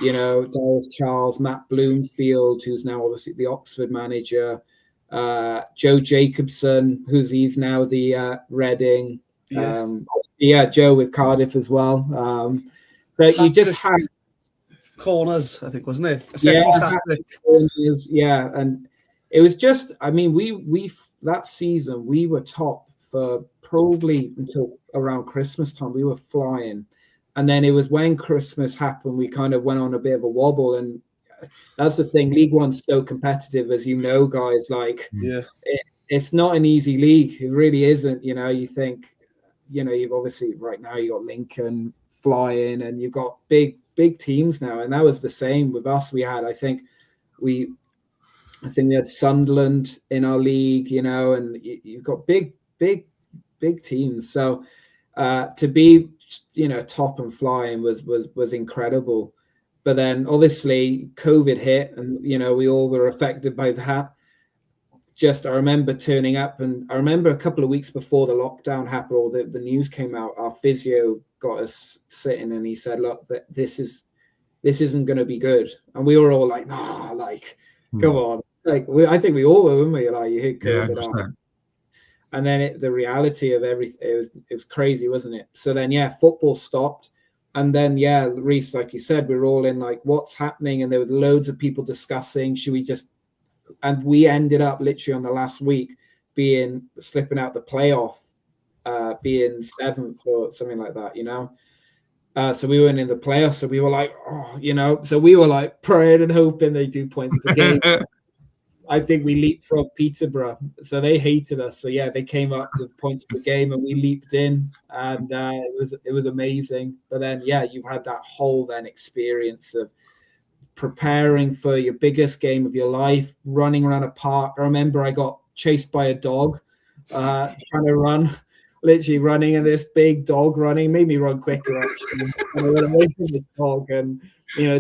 [SPEAKER 2] Darius Charles, Matt Bloomfield, who's now obviously the Oxford manager, Joe Jacobson, he's now the Reading, Joe with Cardiff as well. So you just had
[SPEAKER 3] corners, I think, wasn't it?
[SPEAKER 2] Yeah, and it was just, I mean, we that season we were top for probably until around Christmas time. We were flying, and then it was when Christmas happened, we kind of went on a bit of a wobble. And that's the thing, League One's so competitive, as guys. Like, it's not an easy league. It really isn't. You think, you've obviously right now you got Lincoln flying, and you've got big teams now, and that was the same with us. I think we had Sunderland in our league, and you've got big teams. So to be top and flying was incredible. But then obviously COVID hit, and we all were affected by that. I remember turning up, and I remember a couple of weeks before the lockdown happened, or the news came out, our physio got us sitting, and he said, look, this isn't going to be good. And we were all like, nah, like, come on. Like, I think we all were, weren't we? Like, you hit COVID on. And then the reality of everything, it was crazy, wasn't it? So then, football stopped. And then, Reece, like you said, we were all in like, what's happening? And there were loads of people discussing, should we just, and we ended up literally on the last week slipping out the playoff, being 7th or something like that, so we weren't in the playoffs. So we were like, so we were like praying and hoping they do points per game. I think we leapfrogged Peterborough, so they hated us. So they came up with points per game, and we leaped in, and it was amazing. But then you've had that whole experience of preparing for your biggest game of your life, running around a park. I remember I got chased by a dog, trying to run, literally running, and this big dog made me run quicker actually. And I went away from this dog, and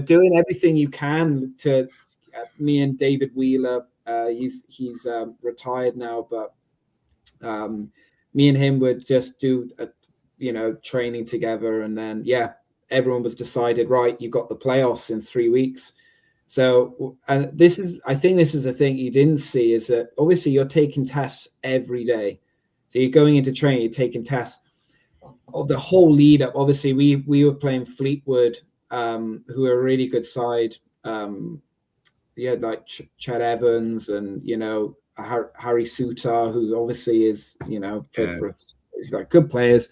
[SPEAKER 2] doing everything you can to. Me and David Wheeler, he's retired now, but me and him would just do training together, and then everyone was decided, right, you got the playoffs in 3 weeks. So, and I think this is a thing you didn't see, is that obviously you're taking tests every day. So you're going into training, you're taking tests of the whole lead up. Obviously we were playing Fleetwood, who are a really good side. You had like Chad Evans and Harry Sutar, who obviously is he's like good players,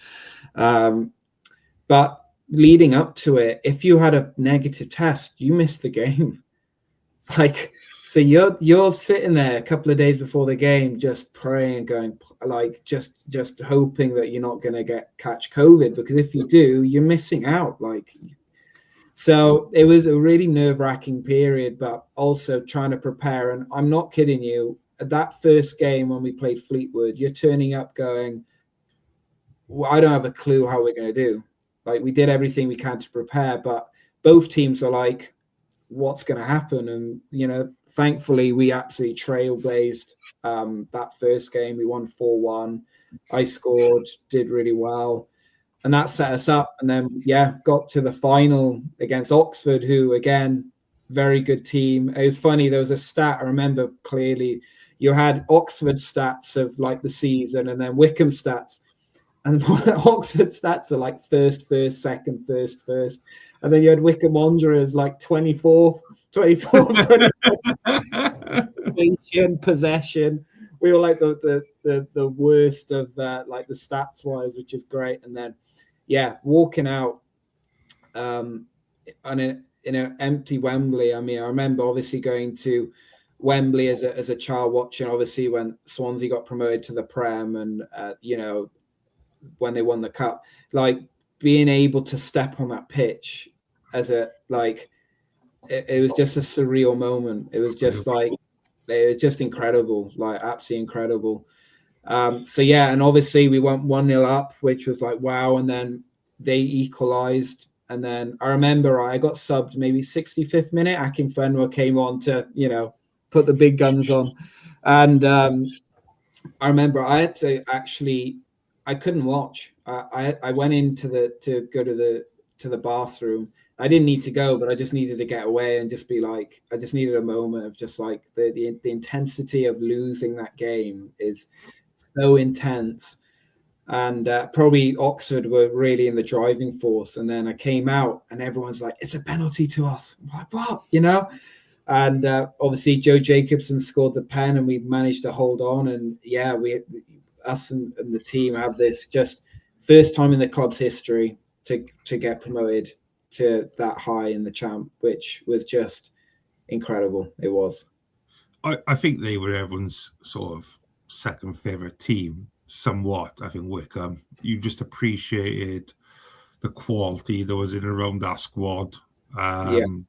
[SPEAKER 2] but leading up to it, if you had a negative test, you missed the game. Like, so you're sitting there a couple of days before the game, just praying, going like just hoping that you're not going to catch COVID, because if you do, you're missing out. Like, So it was a really nerve-wracking period, but also trying to prepare. And I'm not kidding you, at that first game when we played Fleetwood, you're turning up going, well, I don't have a clue how we're going to do. Like, we did everything we can to prepare, but both teams were like, what's going to happen? And, you know, thankfully we absolutely trailblazed that first game. We won 4-1. I scored, did really well. And that set us up. And then, yeah, got to the final against Oxford, who, again, very good team. It was funny. There was a stat I remember clearly. You had Oxford stats of like the season and then Wycombe stats. And Oxford stats are like first, second, first. And then you had Wycombe Wanderers like 24th, possession. We were like the worst of like the stats wise, which is great. And then, yeah, walking out in an empty Wembley. I mean, I remember obviously going to Wembley as a child, watching obviously when Swansea got promoted to the Prem, and you know, when they won the cup, like being able to step on that pitch as a like, it was just a surreal moment. It was just like, it was just incredible, like absolutely incredible. So yeah, and obviously we went 1-0 up, which was like wow, and then they equalized. And then I remember I got subbed maybe 65th minute. Akinfenwa came on to, you know, put the big guns on. And I remember I had to actually, I couldn't watch. I went into to go to the bathroom. I didn't need to go, but I just needed to get away and just be like, I just needed a moment of just like the intensity of losing that game is so intense. And probably Oxford were really in the driving force. And then I came out and everyone's like, it's a penalty to us. I'm like, what? You know? And obviously Joe Jacobson scored the pen and we managed to hold on. And yeah, us and the team have this just first time in the club's history to get promoted to that high in the champ, which was just incredible. It was.
[SPEAKER 1] I think they were everyone's sort of second favourite team. Somewhat, I think Wycombe. You just appreciated the quality that was in around that squad, and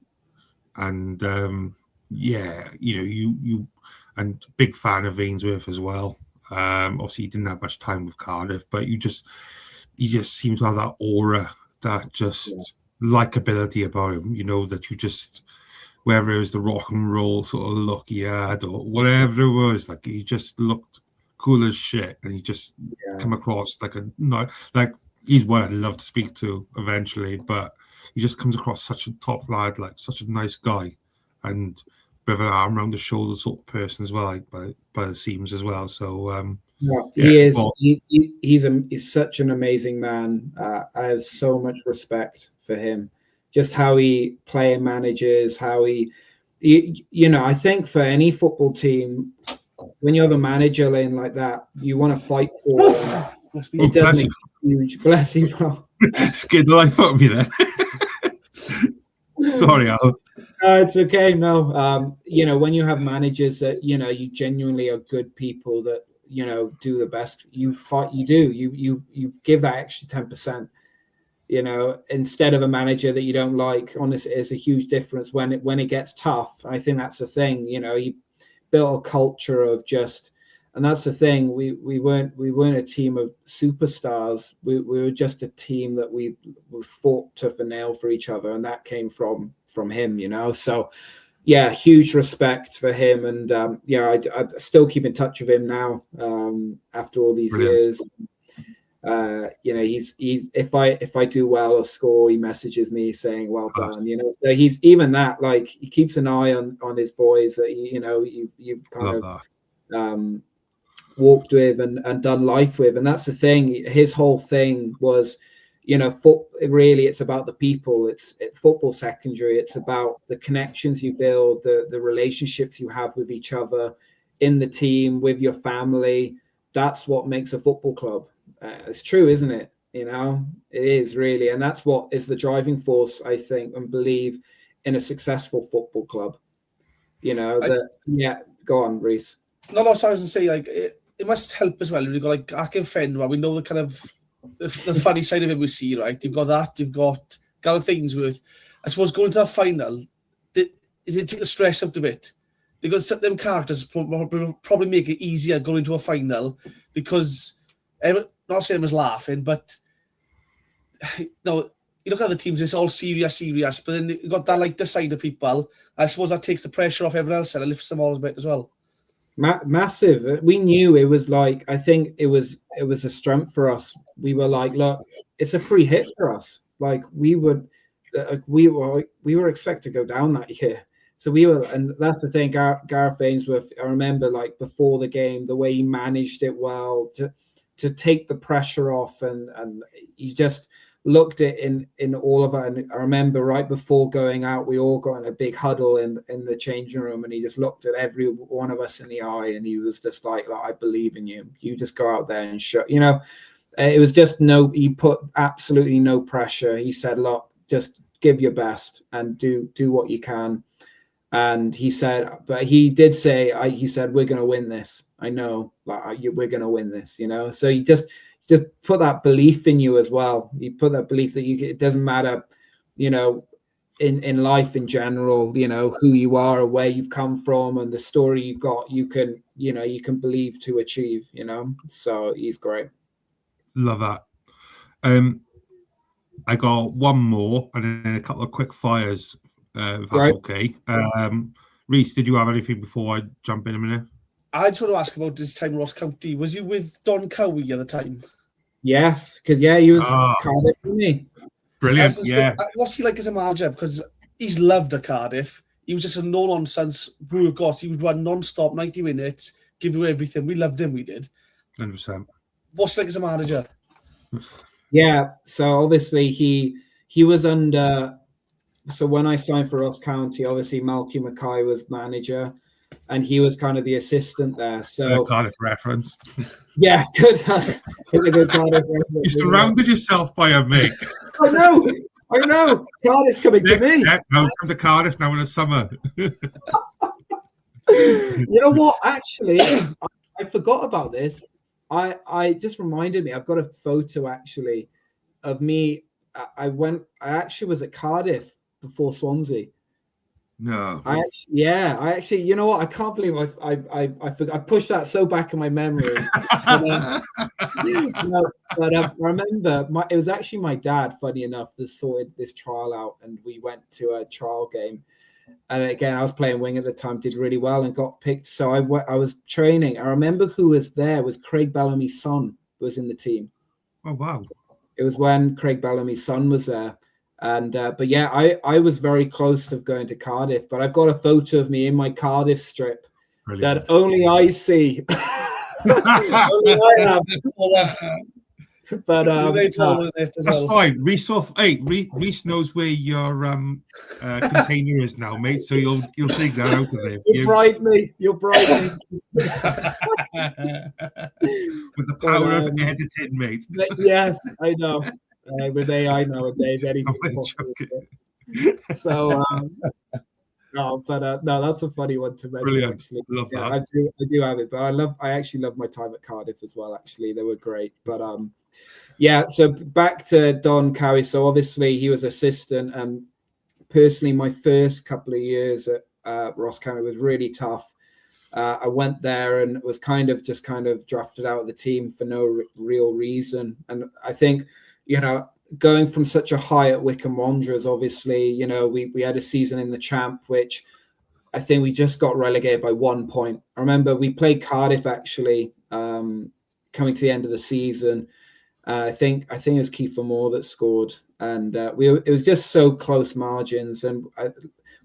[SPEAKER 1] yeah, you know, you and big fan of Ainsworth as well. Obviously, he didn't have much time with Cardiff, but he just seemed to have that aura, that just likability about him. You know, that you just, whether it was the rock and roll sort of look he had or whatever it was, like he just looked cool as shit, and he just come across like he's one I'd love to speak to eventually, but he just comes across such a top lad, like such a nice guy, and bit of an arm around the shoulder sort of person as well, like by the seams as well. So
[SPEAKER 2] he is. He's such an amazing man. I have so much respect for him. Just how he player manages, how he you know, I think for any football team, when you have a manager laying like that, you want to fight for him. It does make huge. Bless you, bro.
[SPEAKER 1] Scared the life out of me there. Sorry, Al.
[SPEAKER 2] It's okay. No, you know, when you have managers that, you know, you genuinely are good people that, you know, do the best. You fight. You give that extra 10%. You know, instead of a manager that you don't like. Honestly, it's a huge difference when it gets tough. I think that's the thing. You know, he built a culture of just, and that's the thing. We weren't a team of superstars. We were just a team that we fought tooth and nail for each other, and that came from him. You know, so yeah, huge respect for him, and yeah, I still keep in touch with him now after all these years. You know, he's if I do well or score, he messages me saying well done. You know, so he's even that, like, he keeps an eye on his boys that you know you've kind of walked with and done life with. And that's the thing. His whole thing was, you know, really it's about the people. It's football secondary. It's about the connections you build, the relationships you have with each other in the team, with your family. That's what makes a football club. It's true, isn't it? You know, it is really. And that's what is the driving force, I think, and believe in a successful football club. You know, yeah, go on, Reese.
[SPEAKER 3] No, so I was going to say, like, it must help as well. We've got like Akinfenwa. We know the kind of the funny side of it we see, right? You've got that. You've got Gareth Ainsworth. I suppose going to a final, is it take the stress out of it? Because some of them characters probably make it easier going into a final because, not saying I was laughing, but no, you look at the teams, it's all serious, but then you got that lighter side of people. I suppose that takes the pressure off everyone else and it lifts them all a bit as well.
[SPEAKER 2] Massive. We knew it was like, I think it was a strength for us. We were like, look, it's a free hit for us. Like we were expected to go down that year. So we were, and that's the thing, Gareth Ainsworth, I remember like before the game, the way he managed it well to take the pressure off and he just looked it in all of it. And I remember right before going out, we all got in a big huddle in the changing room and he just looked at every one of us in the eye and he was just like I believe in you. You just go out there and show, it was just he put absolutely no pressure. He said, look, just give your best and do what you can. And he said, but he did say, he said, we're going to win this. I know, we're going to win this, So he just put that belief in you as well. You put that belief that it doesn't matter, in life in general, who you are or where you've come from and the story you've got, you can believe to achieve, So he's great.
[SPEAKER 1] Love that. I got one more and then a couple of quick fires. If that's okay. Reese, did you have anything before I jump in a minute?
[SPEAKER 3] I just want to ask about this time Ross County. Was you with Don Cowie at the time?
[SPEAKER 2] Yes, because he was Cardiff, wasn't he?
[SPEAKER 1] Brilliant.
[SPEAKER 3] What's he like as a manager? Because he's loved at Cardiff. He was just a no-nonsense workhorse. He would run non-stop, 90 minutes, give you everything. We loved him, we did.
[SPEAKER 1] 100%.
[SPEAKER 3] What's he like as a manager?
[SPEAKER 2] Yeah, so obviously he was under... So when I signed for Ross County, obviously Malky Mackay was manager, and he was kind of the assistant there. So
[SPEAKER 1] Cardiff reference.
[SPEAKER 2] Yeah, good. That's a good Cardiff reference.
[SPEAKER 1] You surrounded yourself by a Mick.
[SPEAKER 2] I know. Cardiff's coming to me.
[SPEAKER 1] Now from the Cardiff now in the summer.
[SPEAKER 2] You know what? Actually, I forgot about this. I just reminded me. I've got a photo actually of me. I actually was at Cardiff before Swansea.
[SPEAKER 1] No.
[SPEAKER 2] I actually, you know what? I can't believe I pushed that so back in my memory. But I remember it was actually my dad, funny enough, that sorted this trial out, and we went to a trial game. And again, I was playing wing at the time, did really well, and got picked. So I was training. I remember who was there was Craig Bellamy's son was in the team.
[SPEAKER 1] Oh wow!
[SPEAKER 2] It was when Craig Bellamy's son was there. And but yeah, I was very close to going to Cardiff, but I've got a photo of me in my Cardiff strip. Brilliant. That only I see. Only I have. But
[SPEAKER 1] that's fine. Reese knows where your container is now, mate. So you'll take that out of there.
[SPEAKER 2] You'll bribe me.
[SPEAKER 1] With the power of editing, mate.
[SPEAKER 2] Yes, I know. With AI nowadays, anything possible. So, no, that's a funny one to mention.
[SPEAKER 1] Brilliant.
[SPEAKER 2] Actually,
[SPEAKER 1] love that.
[SPEAKER 2] I do have it, but I actually love my time at Cardiff as well. Actually, they were great. But so back to Don Cowie. So obviously he was assistant, and personally, my first couple of years at Ross County was really tough. I went there and was kind of drafted out of the team for no real reason, and I think. Going from such a high at Wycombe Wanderers, obviously, we had a season in the Champ, which I think we just got relegated by 1 point. I remember we played Cardiff actually coming to the end of the season. I think it was Kiefer Moore that scored, and it was just so close margins. And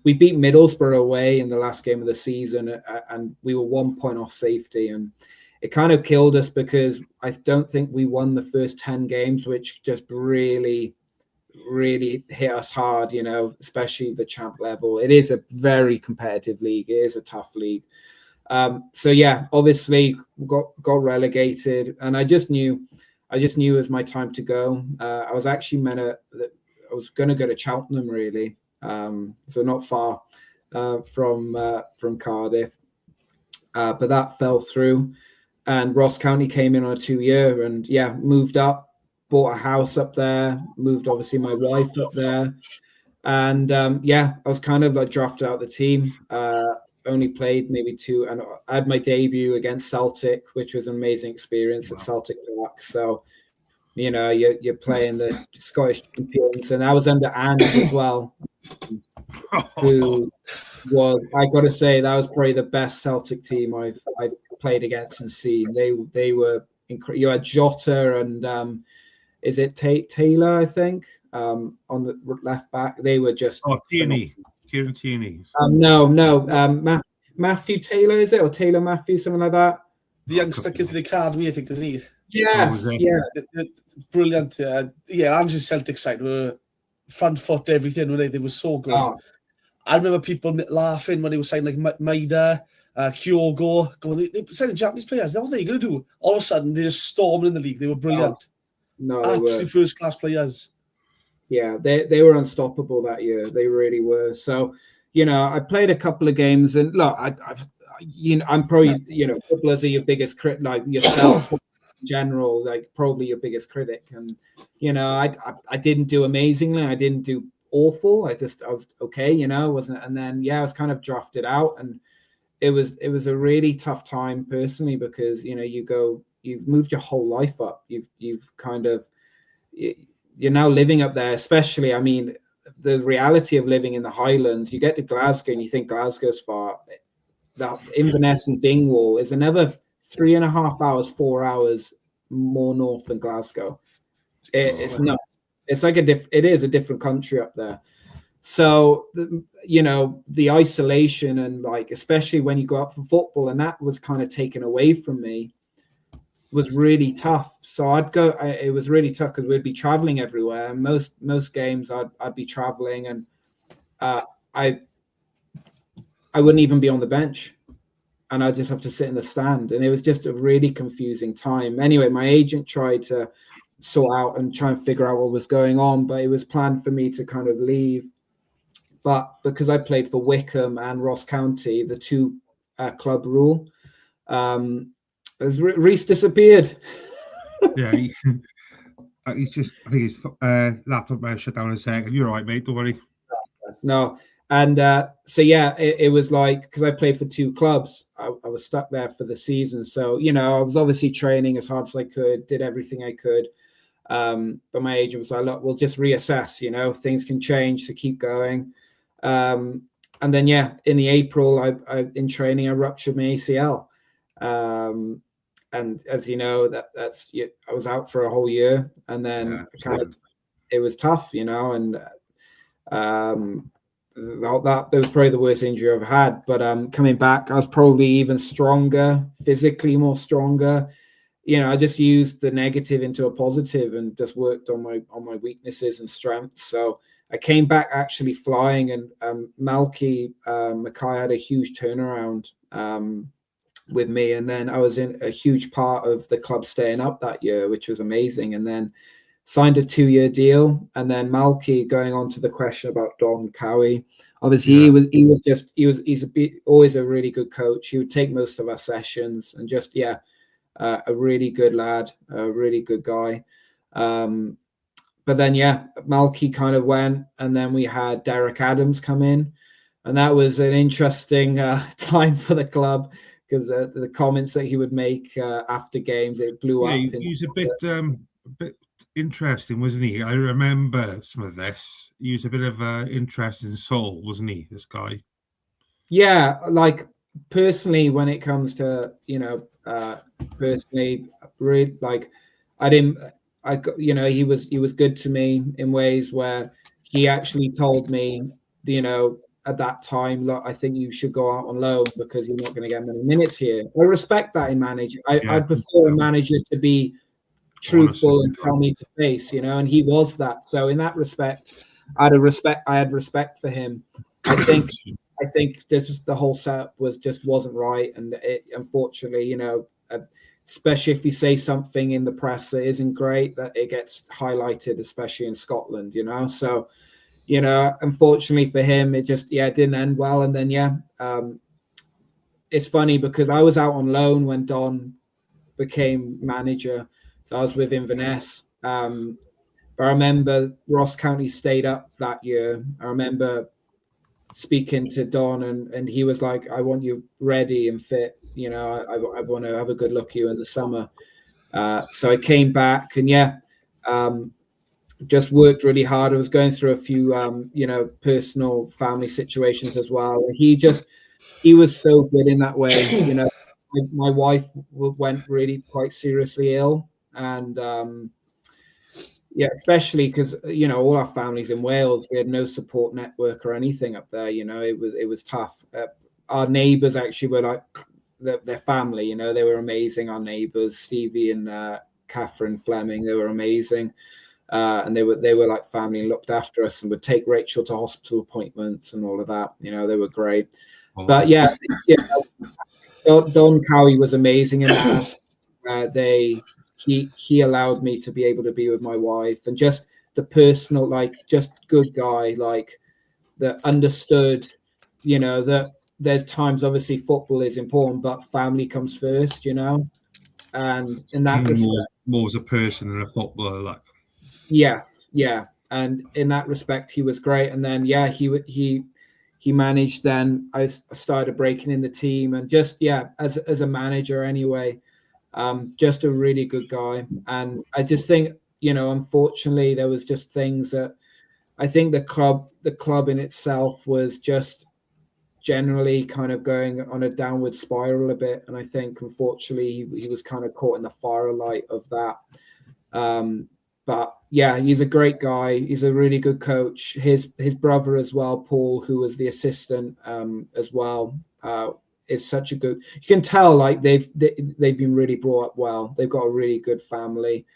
[SPEAKER 2] we beat Middlesbrough away in the last game of the season, and we were 1 point off safety. And it kind of killed us because I don't think we won the first 10 games, which just really, really hit us hard, especially the Champ level. It is a very competitive league. It is a tough league. So yeah, obviously got relegated, and I just knew it was my time to go. I was actually I was going to go to Cheltenham really, so not far from Cardiff, but that fell through. And Ross County came in on a 2-year, and moved up, bought a house up there, moved obviously my wife up there, And I was kind of like drafted out of the team. Only played maybe 2, and I had my debut against Celtic, which was an amazing experience at Celtic Park. So, you're playing the Scottish champions, and I was under Ange as well, who was, I got to say, that was probably the best Celtic team I've played against and seen. They were incredible. You had Jota and is it Taylor, I think, on the left back. They were just
[SPEAKER 1] Tierney. Kieran Tierney.
[SPEAKER 2] No. Matthew Taylor, is it? Or Taylor Matthew, something like that?
[SPEAKER 3] The youngster came to the academy, I think, was he?
[SPEAKER 2] Yes, yeah.
[SPEAKER 3] Brilliant. Ange's Celtic side were front foot everything, weren't they? They were so good.
[SPEAKER 2] Oh.
[SPEAKER 3] I remember people laughing when they were saying like Maida, Kyogo, going, they signing Japanese players. What are they going to do? All of a sudden, they just stormed in the league. They were brilliant.
[SPEAKER 2] No,
[SPEAKER 3] absolutely first-class players.
[SPEAKER 2] Yeah, they were unstoppable that year. They really were. So, I played a couple of games, and look, I'm probably, footballers are your biggest critic, like yourself in general, like probably your biggest critic. And, I didn't do amazingly. I didn't do awful. I was okay, wasn't. And then, I was kind of drafted out, and it was a really tough time personally because, you've moved your whole life up. You've kind of, you're now living up there, especially, I mean, the reality of living in the Highlands, you get to Glasgow and you think Glasgow's far. That Inverness and Dingwall is another 3.5 hours, 4 hours more north than Glasgow. It's nuts. It's like it is a different country up there. So, the isolation and like, especially when you go up for football, and that was kind of taken away from me, was really tough. So it was really tough because we'd be traveling everywhere. And most games I'd be traveling, and I wouldn't even be on the bench, and I'd just have to sit in the stand. And it was just a really confusing time. Anyway, my agent tried to sort out and try and figure out what was going on, but it was planned for me to kind of leave. But because I played for Wycombe and Ross County, the 2 club rule, Reece disappeared.
[SPEAKER 1] Yeah, he's just, I think his laptop may shut down in a second. You're all right, mate, don't worry.
[SPEAKER 2] No. And it was like, because I played for 2 clubs, I was stuck there for the season. So, I was obviously training as hard as I could, did everything I could. But my agent was like, look, we'll just reassess, things can change, so keep going. And then, in the April, I in training, I ruptured my ACL. And as you know, I was out for a whole year, and then it was tough, and that was probably the worst injury I've had. But coming back, I was probably even stronger, physically more stronger. I just used the negative into a positive and just worked on my weaknesses and strengths. So I came back actually flying, and Malky Mackay had a huge turnaround with me, and then I was in a huge part of the club staying up that year, which was amazing. And then signed a 2-year deal, and then Malky, going on to the question about Don Cowie, obviously he's always a really good coach. He would take most of our sessions, and just a really good lad, a really good guy. But then Malky kind of went, and then we had Derek Adams come in, and that was an interesting time for the club, because the comments that he would make after games, it blew up.
[SPEAKER 1] He's a bit interesting, wasn't he? I remember some of this. He was a bit of an interesting soul, wasn't he, this guy? Yeah,
[SPEAKER 2] like personally, when it comes to, personally, really, like he was good to me in ways where he actually told me, at that time, look, I think you should go out on loan because you're not going to get many minutes here. I respect that in manager. I prefer a manager to be truthful and tell me to face, and he was that. So in that respect, I had respect for him. I think just the whole setup wasn't right, and it, unfortunately, especially if you say something in the press that isn't great, that it gets highlighted, especially in Scotland, So, unfortunately for him, it just didn't end well. And then it's funny because I was out on loan when Don became manager, so I was with Inverness. But I remember Ross County stayed up that year. I remember speaking to Don, and he was like, I want you ready and fit. You know, I want to have a good look at you in the summer. So I came back, and just worked really hard. I was going through a few, personal family situations as well. And he was so good in that way. You know, my wife went really quite seriously ill, and especially because all our families in Wales, we had no support network or anything up there. You know, it was tough. Our neighbours actually were like their family. You know, they were amazing. Our neighbours, Stevie and Catherine Fleming, they were amazing. And they were like family and looked after us and would take Rachel to hospital appointments and all of that. You know, they were great. Oh. But Don Cowie was amazing in that. He allowed me to be able to be with my wife, and just the personal, like, just good guy, like, that understood, that there's times obviously football is important, but family comes first, and in that respect,
[SPEAKER 1] more as a person than a footballer, like.
[SPEAKER 2] Yeah. And in that respect, he was great. And then, he managed. Then I started breaking in the team, and just, as a manager anyway, just a really good guy. And I just think, unfortunately, there was just things that I think the club in itself was just generally kind of going on a downward spiral a bit. And I think, unfortunately, he was kind of caught in the firelight of that. But he's a great guy. He's a really good coach. His brother as well, Paul, who was the assistant as well, is such a good. You can tell like they've been really brought up well. They've got a really good family.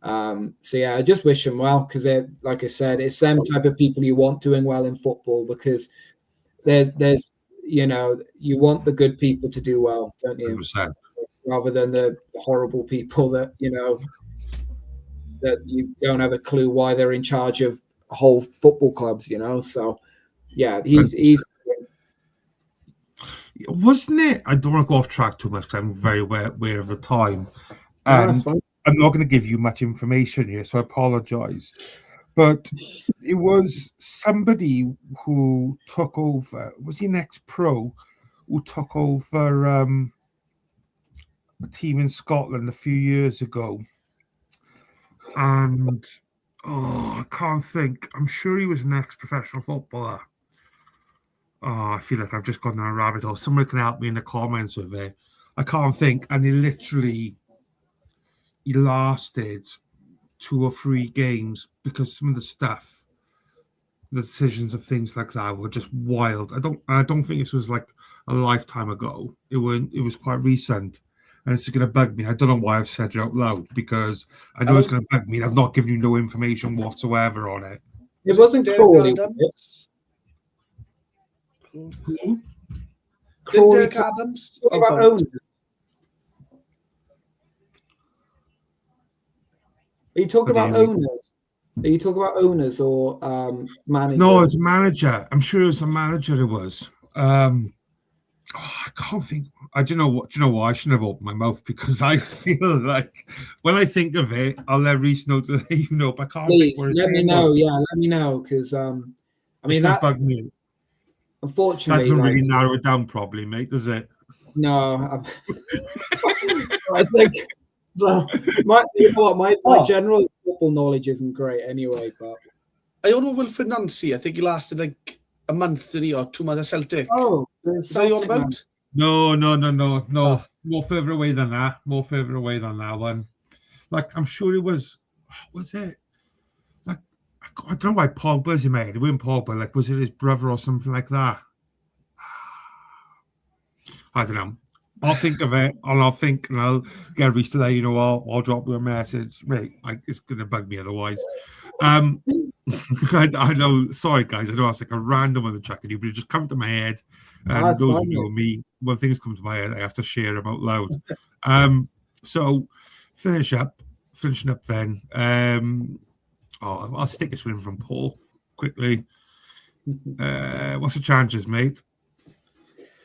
[SPEAKER 2] I just wish them well, because like I said, it's them type of people you want doing well in football, because there's you want the good people to do well, don't you?
[SPEAKER 1] 100%.
[SPEAKER 2] Rather than the horrible people that that you don't have a clue why they're in charge of whole football clubs, So, he's
[SPEAKER 1] wasn't it? I don't want to go off track too much because I'm very aware of the time, and I'm not going to give you much information here, so I apologise. But it was somebody who took over. Was he an ex-pro who took over a team in Scotland a few years ago? And I can't think. I'm sure he was an ex-professional footballer. I feel like I've just gone down a rabbit hole. Someone can help me in the comments with it. I can't think. And he lasted 2 or 3 games because some of the decisions of things like that were just wild. I don't think this was like a lifetime ago. It was quite recent. And it's going to bug me. I don't know why I've said it out loud, because I know it's going to bug me. I've not given you no information whatsoever on it.
[SPEAKER 2] It wasn't Crawley, was it?
[SPEAKER 3] Who? Derek Adams?
[SPEAKER 2] Are you talking about owners? Are you talking about owners or manager?
[SPEAKER 1] No, it's manager. I'm sure it was a manager. It was. I can't think. I don't know what. Do you know what? I shouldn't have opened my mouth, because I feel like when I think of it, I'll let Reese know to let you know. But I can't.
[SPEAKER 2] Please let me know. Yeah, let me know, because I mean that
[SPEAKER 1] bugged me.
[SPEAKER 2] Unfortunately,
[SPEAKER 1] that doesn't really narrow it down properly, mate, does it?
[SPEAKER 2] No, I think. My general football knowledge isn't great anyway. But
[SPEAKER 3] I don't know Wilfred Nancy. I think he lasted like a month, didn't he, or 2 months at Celtic.
[SPEAKER 2] Oh,
[SPEAKER 3] is that you on about?
[SPEAKER 1] No. More further away than that. More further away than that one. Like, I'm sure it was. Was it? Like, I don't know why Pogba's he made. It wasn't Pogba. Like, was it his brother or something like that? I don't know. I'll think of it, and I'll get Reese to let you know. I'll drop you a message. Mate, it's gonna bug me otherwise. I know. Sorry, guys. I know it's like a random one to check you, but it just come to my head. And those of you know me, when things come to my head, I have to share them out loud. So finishing up then. I'll stick this one from Paul quickly. What's the chances, mate?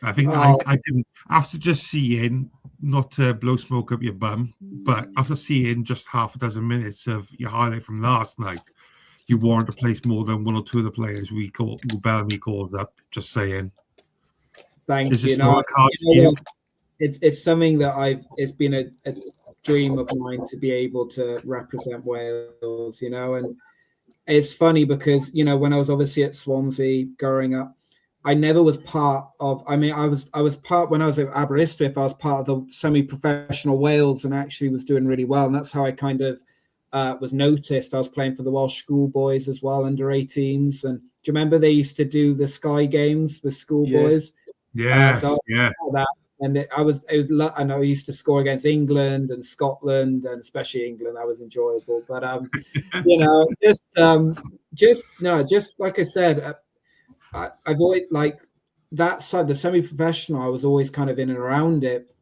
[SPEAKER 1] I think I didn't, after just seeing not to blow smoke up your bum, but after seeing just half a dozen minutes of your highlight from last night, you warrant to place more than one or two of the players who Bellamy calls up. Just saying.
[SPEAKER 2] Thank
[SPEAKER 1] Is
[SPEAKER 2] you.
[SPEAKER 1] this still a card
[SPEAKER 2] You know
[SPEAKER 1] you?
[SPEAKER 2] what? It's something that it's been a dream of mine to be able to represent Wales, and it's funny because, when I was obviously at Swansea growing up, I never was part of, I was part when I was at Aberystwyth, I was part of the semi-professional Wales and actually was doing really well. And that's how I kind of was noticed. I was playing for the Welsh schoolboys as well, under 18s. And do you remember they used to do the Sky Games with schoolboys?
[SPEAKER 1] Yes,
[SPEAKER 2] And and I used to score against England and Scotland, and especially England. That was enjoyable. But just like I said, I've always like that side, the semi-professional. I was always kind of in and around it.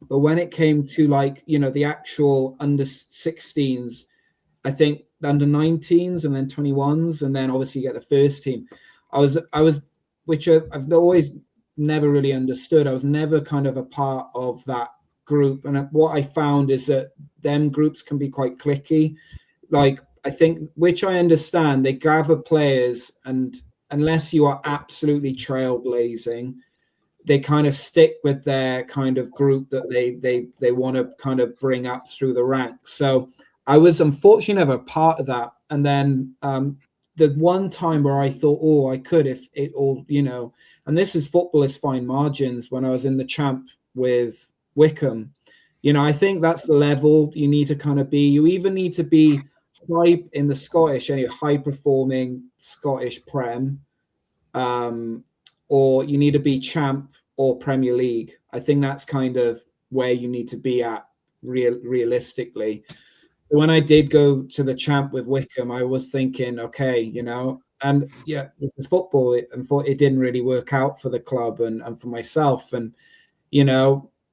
[SPEAKER 2] But when it came to the actual under 16s, I think under 19s and then 21s, and then obviously you get the first team. I was, which I've always never really understood. I was never kind of a part of that group, and what I found is that them groups can be quite cliquey. Like, I think, which I understand, they gather players, and unless you are absolutely trailblazing, they kind of stick with their kind of group that they want to kind of bring up through the ranks. So I was unfortunately never part of that. And then the one time where I thought, I could, if it all, and this is football is fine margins, when I was in the champ with Wycombe. I think that's the level you need to kind of be. You even need to be high in the Scottish, any high performing Scottish Prem, or you need to be champ or Premier League. I think that's kind of where you need to be at realistically. When I did go to the champ with Wycombe, I was thinking, okay, and yeah, this is football. It didn't really work out for the club and for myself. And,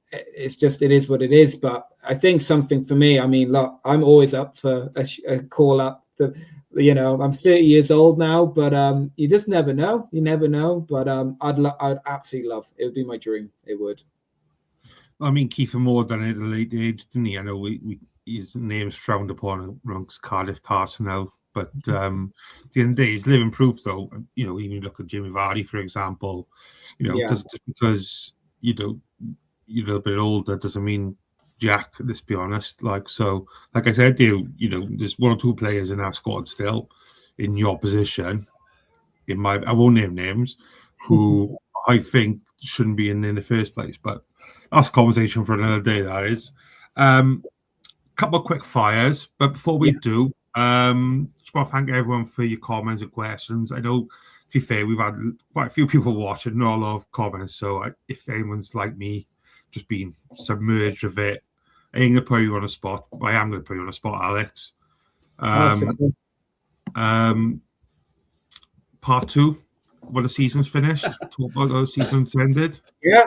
[SPEAKER 2] it's just, it is what it is. But I think something for me, look, I'm always up for a call up. I'm 30 years old now, but you just never know. You never know. But I'd absolutely love. It would be my dream. It would.
[SPEAKER 1] Kiefer Moore done it at a late age, didn't he? I know his name's frowned upon amongst Cardiff personnel, but at the end of the day, he's living proof, though. Even you look at Jimmy Vardy, for example. Just because you're a little bit older doesn't mean jack. Let's be honest. Like I said, there's one or two players in our squad still in your position. I won't name names, who I think shouldn't be in the first place, but that's a conversation for another day. That is. Couple of quick fires, but before we do, just want to thank everyone for your comments and questions. I know, to be fair, we've had quite a few people watching, not a lot of comments. So if anyone's like me, just being submerged with it, I ain't gonna put you on a spot. But I am gonna put you on a spot, Alex. Part 2, when the season's finished, talk about how the season's ended.
[SPEAKER 2] Yeah,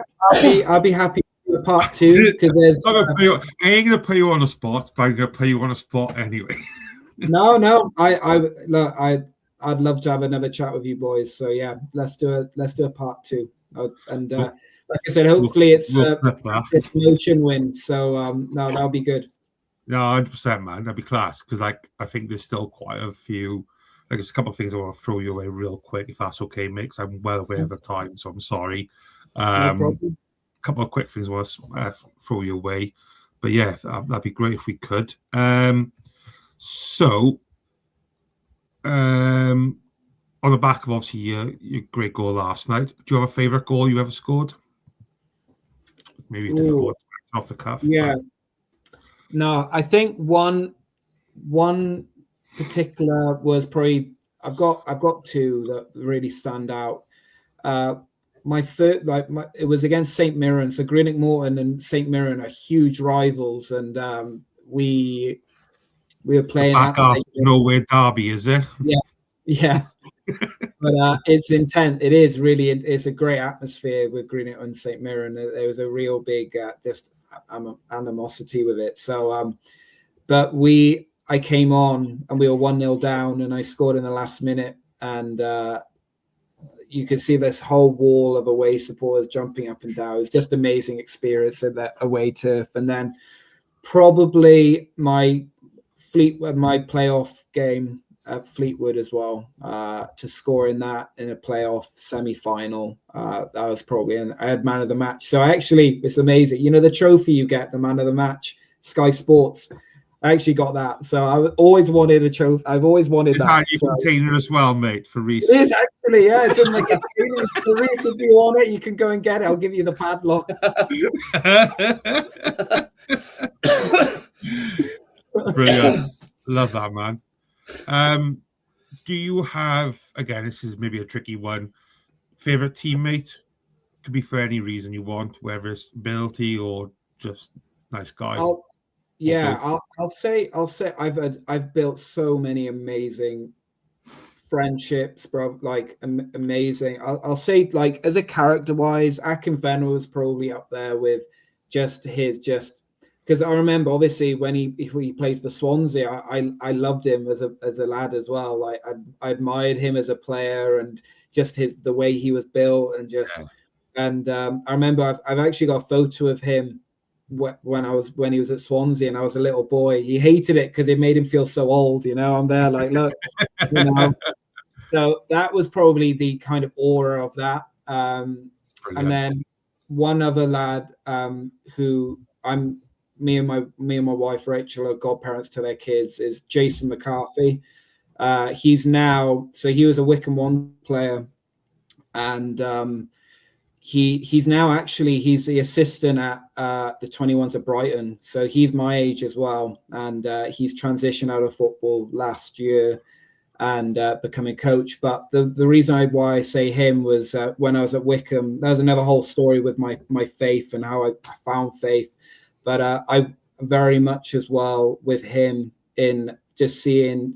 [SPEAKER 2] I'll be happy. Part 2, because
[SPEAKER 1] I ain't gonna put you on the spot, but I'm gonna put you on a spot anyway.
[SPEAKER 2] No, I'd love to have another chat with you boys. So yeah, let's do a part 2. And like I said, hopefully it's motion win. So no, that'll be good.
[SPEAKER 1] No, 100%, man. That'd be class, because I think there's still quite a few. There's a couple of things I want to throw you away real quick, if that's okay, mate. Because I'm well aware of the time, so I'm sorry.
[SPEAKER 2] No problem.
[SPEAKER 1] Couple of quick things I want to throw you away, but yeah, that'd be great if we could. So on the back of obviously your great goal last night, do you have a favourite goal you ever scored? Maybe difficult off the cuff.
[SPEAKER 2] Yeah. But... No, I think one particular was probably I've got two that really stand out. My first, it was against St Mirren. So Greenock Morton and St Mirren are huge rivals, and we were playing
[SPEAKER 1] back
[SPEAKER 2] at
[SPEAKER 1] nowhere derby, is it?
[SPEAKER 2] Yeah, yes. But it's intense. It is really. It's a great atmosphere with Greenock and St Mirren. There was a real big just animosity with it. So, but I came on and we were 1-0 down, and I scored in the last minute, and you could see this whole wall of away supporters jumping up and down. It was just amazing experience at that away turf. And then probably my playoff game at Fleetwood as well, to score in a playoff semi-final. That was probably, and I had man of the match. So it's amazing. You know, the trophy you get, the man of the match, Sky Sports. I actually got that. So I always wanted a trophy. I've always wanted that.
[SPEAKER 1] It's a container as well, mate, for Reese.
[SPEAKER 2] It is actually, yeah. It's in like a container for Reese. If you want it, you can go and get it. I'll give you the padlock.
[SPEAKER 1] Brilliant. Love that, man. Do you have, again, this is maybe a tricky one, favorite teammate? Could be for any reason you want, whether it's ability or just nice guy.
[SPEAKER 2] I'll say I've built so many amazing friendships, bro. Like amazing. I'll say, like, as a character wise, Akinfenwa was probably up there with because I remember obviously when he played for Swansea, I loved him as a lad as well. Like I admired him as a player and just the way he was built and I remember I've actually got a photo of him when he was at Swansea and I was a little boy. He hated it because it made him feel so old, you know. I'm there like, look, you know. So that was probably the kind of aura of that. And then one other lad who me and my wife Rachel are godparents to their kids is Jason McCarthy. He was a Wycombe Wanderers player, and he's the assistant at the 21s of Brighton. So he's my age as well, and he's transitioned out of football last year and becoming coach. But the reason why I say him was when I was at Wycombe. That was another whole story with my faith and how I found faith. But I very much as well with him in just seeing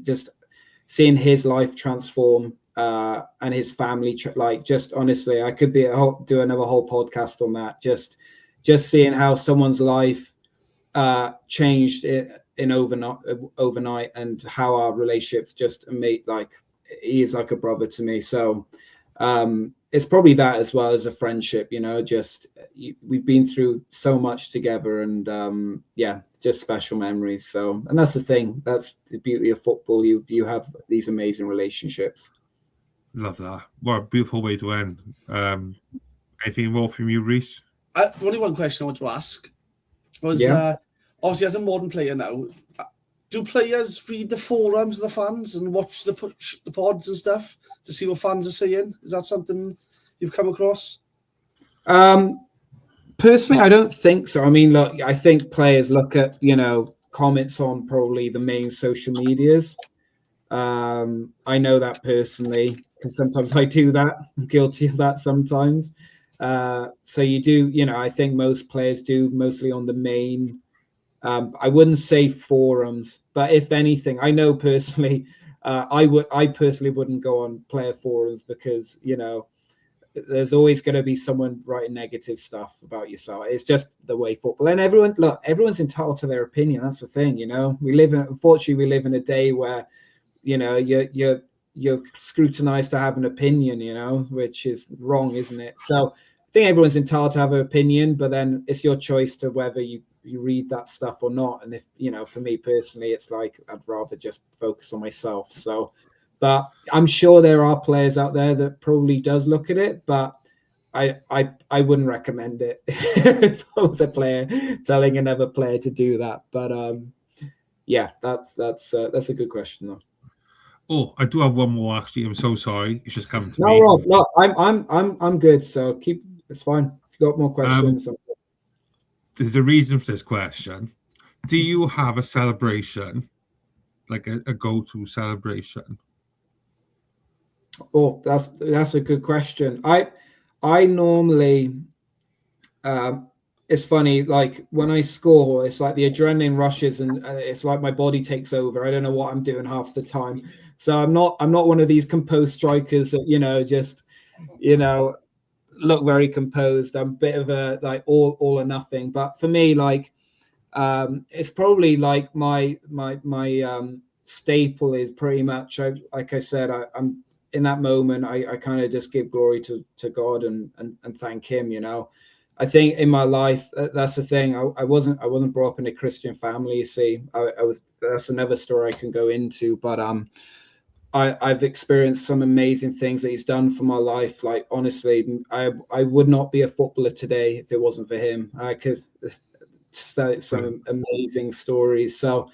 [SPEAKER 2] his life transform and his family. Just honestly, I could do another whole podcast on that. Just seeing how someone's life changed in overnight and how our relationships just made, like, he is like a brother to me. So it's probably that as well as a friendship, you know, we've been through so much together and just special memories. So, and that's the thing, that's the beauty of football. You have these amazing relationships.
[SPEAKER 1] Love that. What a beautiful way to end. Anything more from you, Reese?
[SPEAKER 3] Only one question I want to ask was, obviously as a modern player now, do players read the forums of the fans and watch the pods and stuff to see what fans are saying? Is that something you've come across?
[SPEAKER 2] Personally, I don't think so. I mean, look, I think players look at, you know, comments on probably the main social medias. I know that personally, because sometimes I do that. I'm guilty of that sometimes. So you do, you know, I think most players do mostly on the main. I wouldn't say forums, but if anything, I know personally, I personally wouldn't go on player forums because, you know, there's always going to be someone writing negative stuff about yourself. It's just the way football, and everyone's entitled to their opinion. That's the thing, you know. Unfortunately, we live in a day where, you know, you're scrutinized to have an opinion, you know, which is wrong, isn't it? So I think everyone's entitled to have an opinion, but then it's your choice to whether you read that stuff or not. And if, you know, for me personally, it's like I'd rather just focus on myself. So, but I'm sure there are players out there that probably does look at it, but I wouldn't recommend it if I was a player telling another player to do that. But that's a good question though.
[SPEAKER 1] Oh, I do have one more actually. I'm so sorry. It's just come to
[SPEAKER 2] me. No, Rob, no, I'm good. So it's fine. If you got more questions.
[SPEAKER 1] There's a reason for this question. Do you have a celebration, like a go-to celebration?
[SPEAKER 2] Oh, that's a good question. I normally, it's funny, like when I score, it's like the adrenaline rushes and it's like my body takes over. I don't know what I'm doing half the time. So I'm not one of these composed strikers that, you know, just, you know, look very composed. I'm a bit of a like all or nothing. But for me, like it's probably like my staple is pretty much like I said, in that moment, I kind of just give glory to God and thank him, you know. I think in my life, that's the thing. I wasn't brought up in a Christian family, you see. That's another story I can go into, but I've experienced some amazing things that he's done for my life. Like, honestly, I would not be a footballer today if it wasn't for him. I could say some amazing stories. So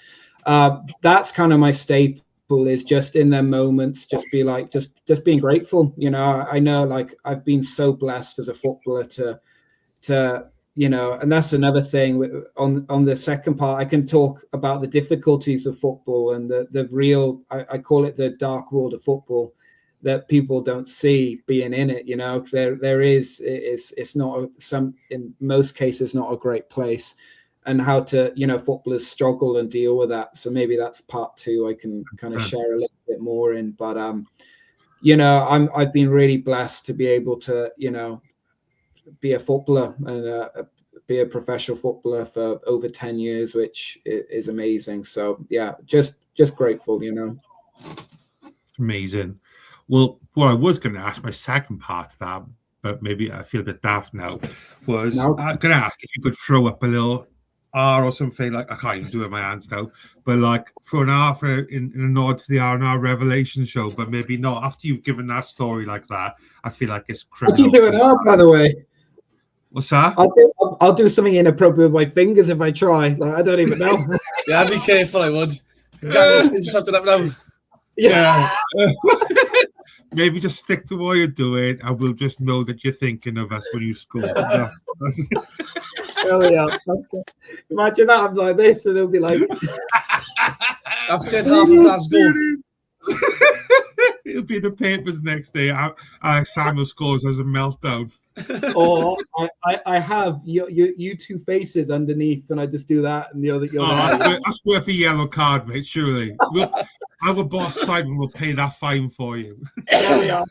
[SPEAKER 2] that's kind of my staple, is just in their moments, just be like, just being grateful. You know, I know, like, I've been so blessed as a footballer to you know, and that's another thing. On the second part, I can talk about the difficulties of football and the real, I call it the dark world of football, that people don't see being in it, you know, because it's not in most cases not a great place, and how to, you know, footballers struggle and deal with that. So maybe that's part 2 I can kind of share a little bit more in. But you know, I've been really blessed to be able to, you know, be a footballer and be a professional footballer for over 10 years, which is amazing. So yeah, just grateful, you know.
[SPEAKER 1] Amazing. Well, what I was going to ask, my second part of that, but maybe I feel a bit daft now, was I'm going to ask if you could throw up a little R or something. Like, I can't even do it with my hands now, but like throw an R in a nod to the R&R Revelation show, but maybe not after you've given that story like that. I feel like it's criminal.
[SPEAKER 2] What do you do an R, by the way?
[SPEAKER 1] What's that?
[SPEAKER 2] I'll do something inappropriate with my fingers if I try. Like, I don't even know.
[SPEAKER 3] Yeah, I'd be careful, I would. Guys, something up now.
[SPEAKER 2] Yeah.
[SPEAKER 3] Maybe just stick to what you're doing, and we'll just know that you're thinking of us when you score. That's...
[SPEAKER 2] Oh, yeah. Okay. Imagine that I'm like this, and it'll be like...
[SPEAKER 3] I've said half of Glasgow. It'll be in the papers next day. Alex Samuel scores as a meltdown.
[SPEAKER 2] Or I have you two faces underneath, and I just do that, and the other.
[SPEAKER 1] That's worth a yellow card, mate. Surely, our boss Simon will pay that fine for you.
[SPEAKER 2] Yeah,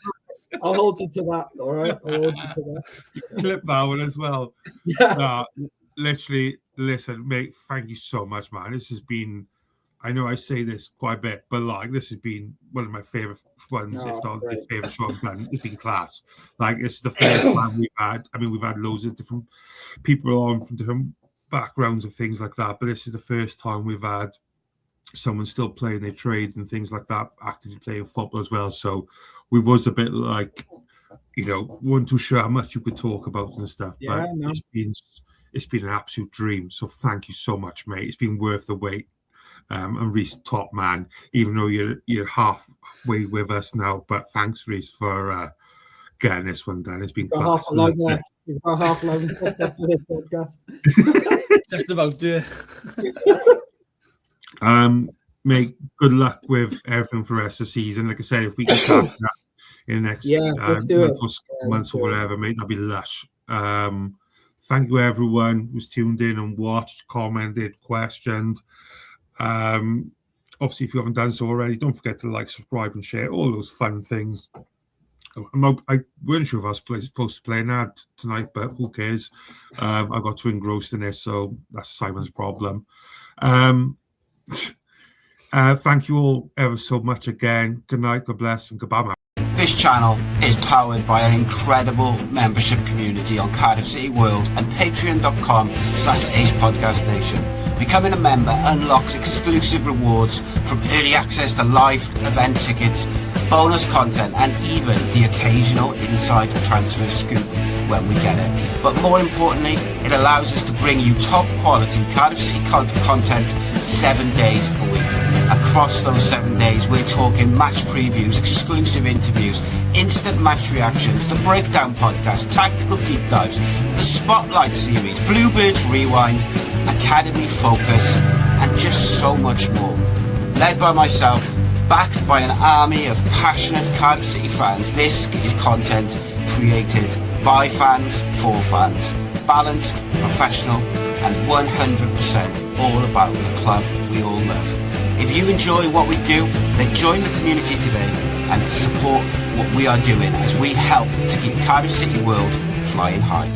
[SPEAKER 2] I'll hold you to that. All right, I'll hold you to that.
[SPEAKER 1] Clip that one as well.
[SPEAKER 2] Yeah.
[SPEAKER 1] Literally, listen, mate. Thank you so much, man. This has been. I know I say this quite a bit, but like this has been one of my favorite ones, if not the favorite show I've done. It's been class. Like, it's the first time we've had. I mean, we've had loads of different people on from different backgrounds and things like that, but this is the first time we've had someone still playing their trade and things like that, actively playing football as well. So we was a bit like, you know, weren't too sure how much you could talk about and stuff.
[SPEAKER 2] Yeah,
[SPEAKER 1] but it's been an absolute dream. So thank you so much, mate. It's been worth the wait. And Reese, top man, even though you're halfway with us now. But thanks, Reese, for getting this one done. It's been
[SPEAKER 2] He's got half a live left. He's got half live left after this podcast.
[SPEAKER 3] Just about
[SPEAKER 1] mate, good luck with everything for the rest of the season. Like I said, if we can start that in the next months or whatever, mate, that'd be lush. Thank you everyone who's tuned in and watched, commented, questioned. Obviously, if you haven't done so already, don't forget to like, subscribe, and share all those fun things. I weren't sure if I was supposed to play an ad tonight, but who cares? I got too engrossed in this, so that's Simon's problem. Thank you all ever so much again. Good night, God bless, and goodbye, man.
[SPEAKER 4] This channel is powered by an incredible membership community on Cardiff City World and patreon.com/AcePodcastNation. Becoming a member unlocks exclusive rewards, from early access to live event tickets, bonus content, and even the occasional inside transfer scoop when we get it. But more importantly, it allows us to bring you top quality Cardiff City content 7 days a week. Across those 7 days, we're talking match previews, exclusive interviews, instant match reactions, the breakdown podcast, tactical deep dives, the spotlight series, Bluebirds Rewind, Academy Focus, and just so much more. Led by myself, backed by an army of passionate Cardiff City fans, this is content created by fans for fans. Balanced, professional, and 100% all about the club we all love. If you enjoy what we do, then join the community today and support what we are doing as we help to keep Cardiff City World flying high.